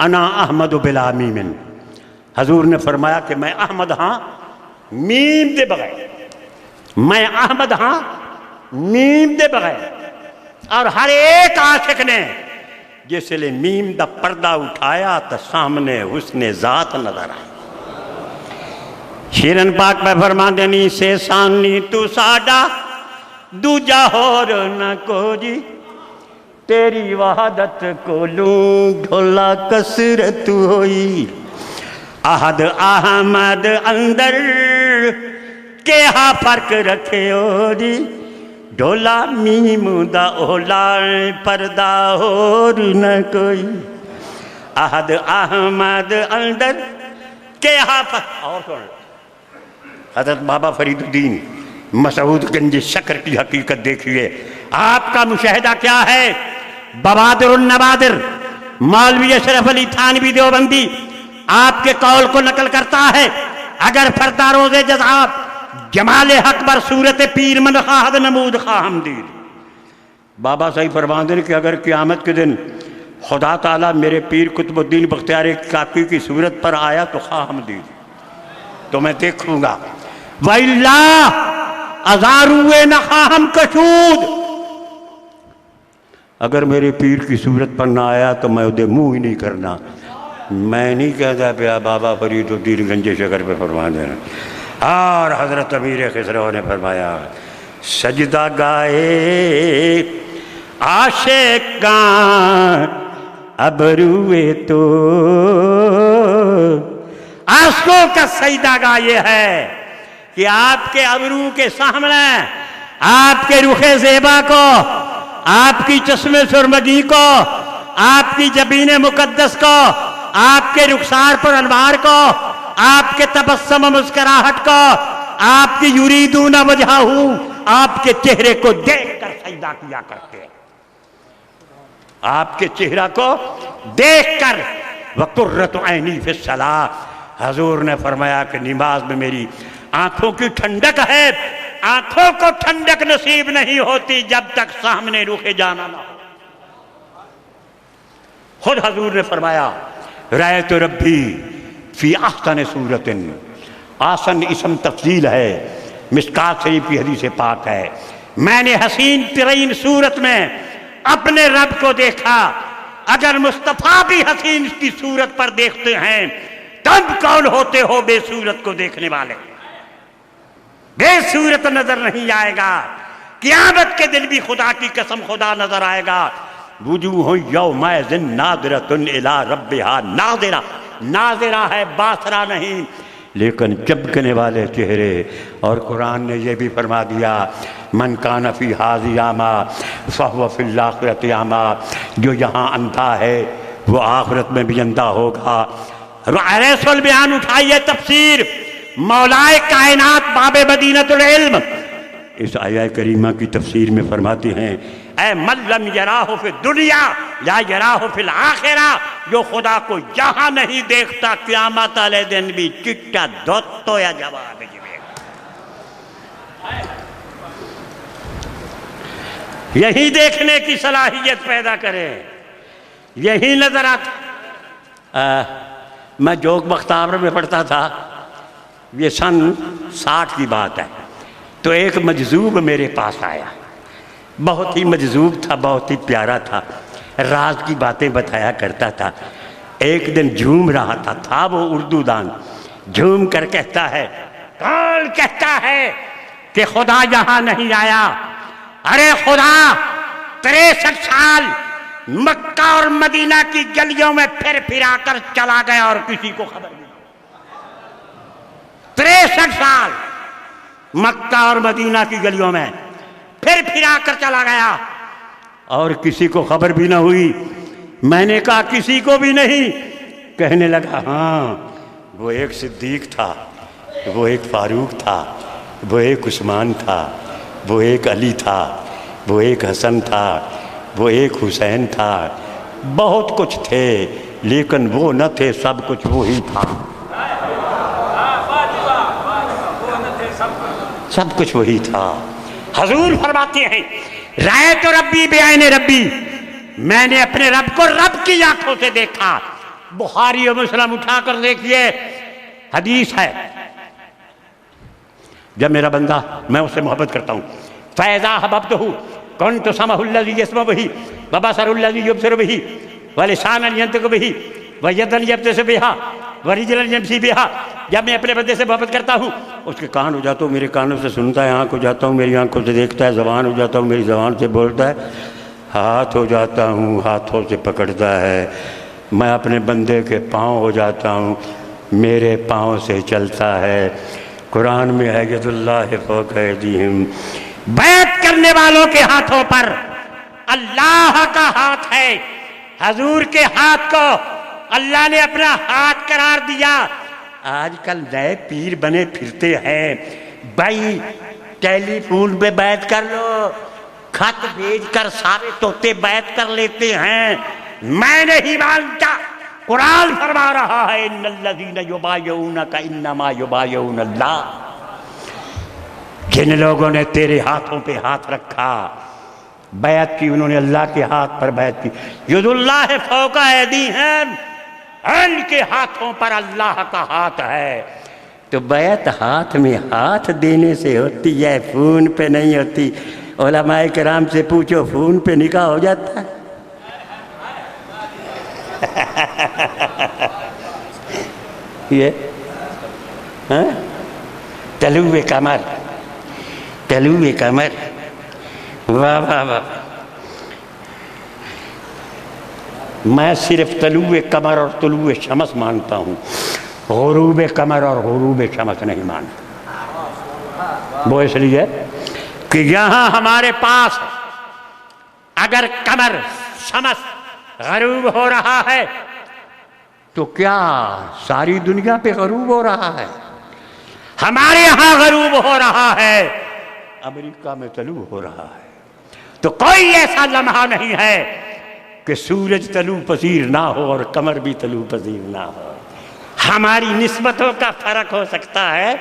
انا احمد بلا میم، حضور نے فرمایا کہ میں احمد ہاں میم دے بغیر، میں احمد ہاں میم دے بغیر۔ اور ہر ایک عاشق نے جس لئے میم دا پردہ اٹھایا تو سامنے حسن ذات نظر آئی۔ شیرن پاک میں فرما دینی سے سانی تو ساڈا دوجا ہور نہ کو جی، تیری وحدت کو لوں ڈھولا کسرت ہوئی، احد احمد اندر کے ہاں فرق رکھے ہو جی، ڈھولا میم دا اولا پردہ ہور نہ کوئی، احد احمد اندر کے ہاں فرق۔ اور سن حضرت بابا فرید الدین مسعود گنج شکر کی حقیقت دیکھئے، آپ کا مشاہدہ کیا ہے؟ بوادر النوادر مولوی اشرف علی تھانوی دیوبندی آپ کے قول کو نقل کرتا ہے، اگر فردہ روز جزاب جمال حق بر صورت پیر من خواہد نمود خواہم دید۔ بابا صاحب فرماندے ہیں کہ اگر قیامت کے دن خدا تعالیٰ میرے پیر قطب الدین بختیار کاکی کی صورت پر آیا تو خواہم دید، تو میں دیکھوں گا، وَإِلَّا ازاروے نہ خواہم کشود، اگر میرے پیر کی صورت پر نہ آیا تو میں ادھے منہ ہی نہیں کرنا۔ میں نہیں کہتا پیا بابا فرید الدین گنج شکر پہ فرما دینا۔ اور حضرت امیر خسرو نے فرمایا سجدہ گائے عاشقاں ابروے تو، آنسوں کا سجدہ گاہ یہ ہے کہ آپ کے ابرو کے سامنے، آپ کے رخ زیبا کو، آپ کی چشم سرمگی کو، آپ کی جبین مقدس کو، آپ کے رخسار پر انوار کو، آپ کے تبسم و مسکراہٹ کو، آپ کی یریدون وجہہ، آپ کے چہرے کو دیکھ کر سجدہ کیا کرتے ہیں، آپ کے چہرہ کو دیکھ کر وَقُرَّتُ عَيْنِي فِي الصَّلَاةِ، حضور نے فرمایا کہ نماز میں میری آنکھوں کی ٹھنڈک ہے، آنکھوں کو ٹھنڈک نصیب نہیں ہوتی جب تک سامنے رخ جانا نہ ہو۔ خود حضور نے فرمایا رأیت ربی فی احسن صورت، آسن اسم تفضیل ہے، مشکات شریف کی حدیث پاک ہے، میں نے حسین ترین صورت میں اپنے رب کو دیکھا۔ اگر مصطفیٰ بھی حسین کی صورت پر دیکھتے ہیں تب کون ہوتے ہو بے صورت کو دیکھنے والے؟ بے صورت نظر نہیں آئے گا، قیامت کے دن بھی خدا کی قسم خدا نظر آئے گا۔ وجوہ یومئذ ناظرۃ الی ربہا ناظرہ، ناظرہ ہے باصرہ نہیں، لیکن چمکنے والے چہرے۔ اور قرآن نے یہ بھی فرما دیا من کان فی ھذہ اعمی فہو فی الآخرۃ اعمی، جو یہاں اندھا ہے وہ آخرت میں بھی اندھا ہوگا۔ ریس البیان اٹھائیے تفسیر مولائے کائنات باب مدینۃ العلم اس آیہ کریمہ کی تفسیر میں فرماتے ہیں اے من لم یراہ فی الدنیا لا یراہ فی الآخرہ، جو خدا کو یہاں نہیں دیکھتا قیامت والے دن بھی چٹا دوتو یا جواب جوے۔ یہی دیکھنے کی صلاحیت پیدا کرے، یہی نظر آتا۔ میں جوگ بختامر میں پڑھتا تھا، یہ سن 60 کی بات ہے، تو ایک مجذوب میرے پاس آیا، بہت ہی مجذوب تھا، بہت ہی پیارا تھا، راز کی باتیں بتایا کرتا تھا۔ ایک دن جھوم رہا تھا وہ اردو دان، جھوم کر کہتا ہے کون کہتا ہے کہ خدا یہاں نہیں آیا؟ ارے خدا 63 سال مکہ اور مدینہ کی گلیوں میں پھر پھرا کر چلا گیا اور کسی کو خبر نہیں۔ 63 سال مکہ اور مدینہ کی گلیوں میں پھر پھرا کر چلا گیا اور کسی کو خبر بھی نہ ہوئی۔ میں نے کہا کسی کو بھی نہیں؟ کہنے لگا ہاں، وہ ایک صدیق تھا، وہ ایک فاروق تھا، وہ ایک عثمان تھا، وہ ایک علی تھا، وہ ایک حسن تھا، وہ ایک حسین تھا، بہت کچھ تھے لیکن وہ نہ تھے، سب کچھ وہی تھا، سب کچھ وہی تھا۔ حضور فرماتے ہیں رأیت ربی بعین ربی، میں نے اپنے رب کو رب کی آنکھوں سے دیکھا۔ بخاری و مسلم اٹھا کر دیکھیے، حدیث ہے، جب میرا بندہ، میں اس سے محبت کرتا ہوں، فَإِذَا أَحْبَبْتُهُ كُنْتُ سَمْعَهُ الَّذِي يَسْمَعُ بِهِ وَبَصَرَهُ الَّذِي يُبْصِرُ بِهِ وَلِسَانًا يَنطِقُ بِهِ وَيَدًا يَبْطِشُ بِهَا وَرِجْلًا يَمْشِي بِهَا۔ جب میں اپنے بندے سے محبت کرتا ہوں، اس کے کان ہو جاتا ہوں، میرے کانوں سے سنتا ہے، آنکھ ہو جاتا ہوں، میری آنکھوں سے دیکھتا ہے، زبان ہو جاتا ہوں، میری زبان سے بولتا ہے، ہاتھ ہو جاتا ہوں، ہاتھوں سے پکڑتا ہے، میں اپنے بندے کے پاؤں ہو جاتا ہوں، میرے پاؤں سے چلتا ہے۔ قرآن میں ہے ید اللہ فوق ایدیہم، بیعت کرنے والوں کے ہاتھوں پر اللہ کا ہاتھ ہے۔ حضور کے ہاتھ کو اللہ نے اپنا ہاتھ قرار دیا۔ آج کل نئے پیر بنے پھرتے ہیں، بھائی ٹیلی فون پہ بیعت کر لو، خط بھیج کر سارے طوطے بیعت کر لیتے ہیں۔ میں نہیں مانتا، قرآن فرما رہا ہے ان الذین یبایعونک انما یبایعون اللہ، جن لوگوں نے تیرے ہاتھوں پہ ہاتھ رکھا، بیعت کی، انہوں نے اللہ کے ہاتھ پر بیعت کی۔ ید اللہ فوق ایدیہم، ان کے ہاتھوں پر اللہ کا ہاتھ ہے۔ تو بیعت ہاتھ میں ہاتھ دینے سے ہوتی ہے، فون پہ نہیں ہوتی۔ علماء کرام سے پوچھو، فون پہ نکاح ہو جاتا ہے؟ یہ طلوع قمر، طلوع قمر، واہ واہ واہ۔ میں صرف طلوع قمر اور طلوع شمس مانتا ہوں، غروب قمر اور غروب شمس نہیں مانتا۔ وہ اس لیے کہ یہاں ہمارے پاس اگر قمر شمس غروب ہو رہا ہے تو کیا ساری دنیا پہ غروب ہو رہا ہے؟ ہمارے یہاں غروب ہو رہا ہے، امریکہ میں طلوع ہو رہا ہے۔ تو کوئی ایسا لمحہ نہیں ہے کہ سورج طلوع پذیر نہ ہو اور قمر بھی طلوع پذیر نہ ہو۔ ہماری نسبتوں کا فرق ہو سکتا ہے۔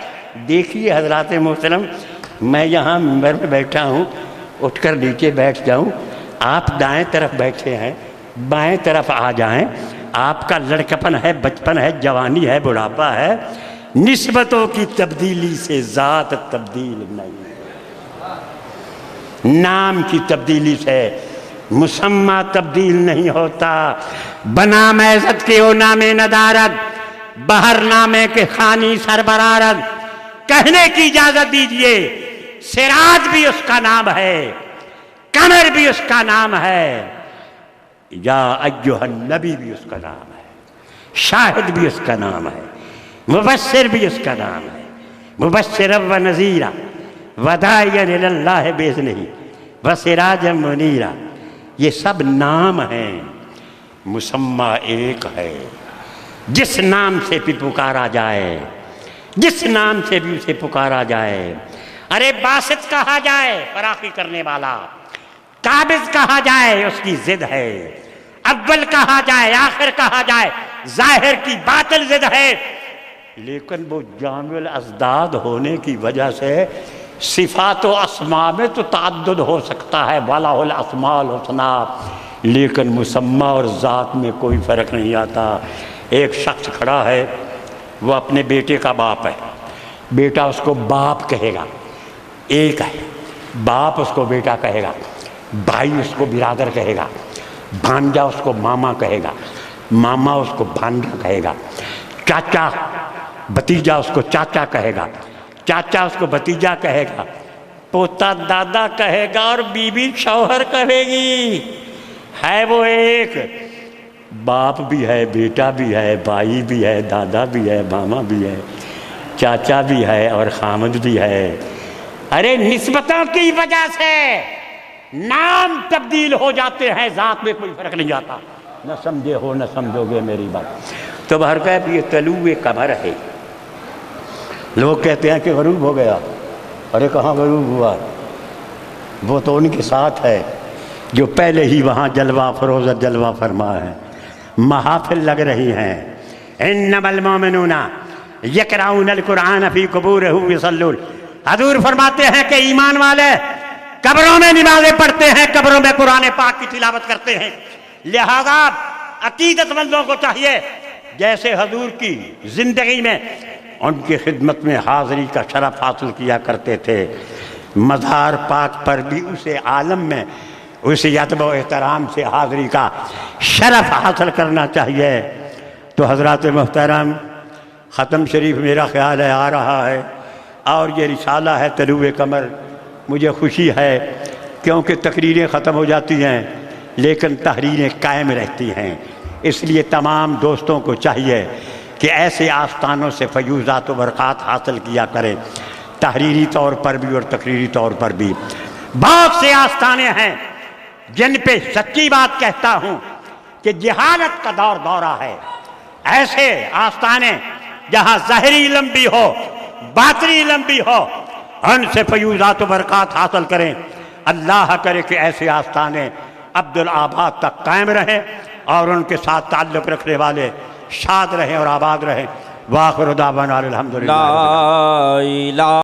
دیکھیے حضرات محترم، میں یہاں منبر میں بیٹھا ہوں، اٹھ کر نیچے بیٹھ جاؤں، آپ دائیں طرف بیٹھے ہیں، بائیں طرف آ جائیں، آپ کا لڑکپن ہے، بچپن ہے، جوانی ہے، بڑھاپا ہے، نسبتوں کی تبدیلی سے ذات تبدیل نہیں، نام کی تبدیلی سے مسمى تبدیل نہیں ہوتا۔ بنا عزت کے او نام ندارت، بہر نامے کے خانی سربرارت۔ کہنے کی اجازت دیجئے، سراج بھی اس کا نام ہے، قمر بھی اس کا نام ہے، یا ایھا النبی بھی اس کا نام ہے، شاہد بھی اس کا نام ہے، مبشر بھی اس کا نام ہے، مبشرا و نذیرا وداعیا الی اللہ باذنہ وسراجا منیرا۔ یہ سب نام ہیں، مسمى ایک ہے، جس نام سے بھی پکارا جائے، جس نام سے بھی اسے پکارا جائے۔ ارے باسط کہا جائے، فراخی کرنے والا، قابض کہا جائے، اس کی ضد ہے، اول کہا جائے، آخر کہا جائے، ظاہر کی باطل ضد ہے، لیکن وہ جامع الازداد ہونے کی وجہ سے صفات و اسماء میں تو تعدد ہو سکتا ہے، وَلَهُ الْأَسْمَاءُ الْحُسْنَىٰ، لیکن مسمى اور ذات میں کوئی فرق نہیں آتا۔ ایک شخص کھڑا ہے، وہ اپنے بیٹے کا باپ ہے، بیٹا اس کو باپ کہے گا، ایک ہے، باپ اس کو بیٹا کہے گا، بھائی اس کو برادر کہے گا، بھانجا اس کو ماما کہے گا، ماما اس کو بھانجا کہے گا، چاچا بھتیجا اس کو چاچا کہے گا، چاچا اس کو بھتیجا کہے گا، پوتا دادا کہے گا، اور بیوی شوہر کہے گی۔ ہے وہ ایک، باپ بھی ہے، بیٹا بھی ہے، بھائی بھی ہے، دادا بھی ہے، ماما بھی ہے، چاچا بھی ہے اور خامد بھی ہے۔ ارے نسبتوں کی وجہ سے نام تبدیل ہو جاتے ہیں، ذات میں کوئی فرق نہیں آتا۔ نہ سمجھے ہو نہ سمجھو گے میری بات۔ تو بہرکیف یہ طلوع قمر ہے۔ لوگ کہتے ہیں کہ غروب ہو گیا، ارے کہاں غروب ہوا، وہ تو ان کے ساتھ ہے جو پہلے ہی وہاں جلوہ فروز جلوہ فرما ہے۔ محافل لگ رہی ہیں۔ انما المؤمنون یقرؤون القرآن فی قبورہم یصلون۔ حضور فرماتے ہیں کہ ایمان والے قبروں میں نمازیں پڑھتے ہیں، قبروں میں قرآن پاک کی تلاوت کرتے ہیں۔ لہذا عقیدت مندوں کو چاہیے جیسے حضور کی زندگی میں ان کی خدمت میں حاضری کا شرف حاصل کیا کرتے تھے، مزار پاک پر بھی اسے عالم میں اسے ادب و احترام سے حاضری کا شرف حاصل کرنا چاہیے۔ تو حضرات محترم، ختم شریف میرا خیال ہے آ رہا ہے، اور یہ رسالہ ہے طلوع قمر۔ مجھے خوشی ہے کیونکہ تقریریں ختم ہو جاتی ہیں لیکن تحریریں قائم رہتی ہیں، اس لیے تمام دوستوں کو چاہیے کہ ایسے آستانوں سے فیوضات و برکات حاصل کیا کریں، تحریری طور پر بھی اور تقریری طور پر بھی۔ بہت سے آستانے ہیں جن پہ سچی بات کہتا ہوں کہ جہالت کا دورہ ہے۔ ایسے آستانے جہاں ظاہری علم بھی ہو باطنی علم بھی ہو، ان سے فیوضات و برکات حاصل کریں۔ اللہ کرے کہ ایسے آستانے عبدالآباد تک قائم رہیں اور ان کے ساتھ تعلق رکھنے والے شاد رہیں اور آباد رہیں۔ وآخر دعوانا الحمدللہ۔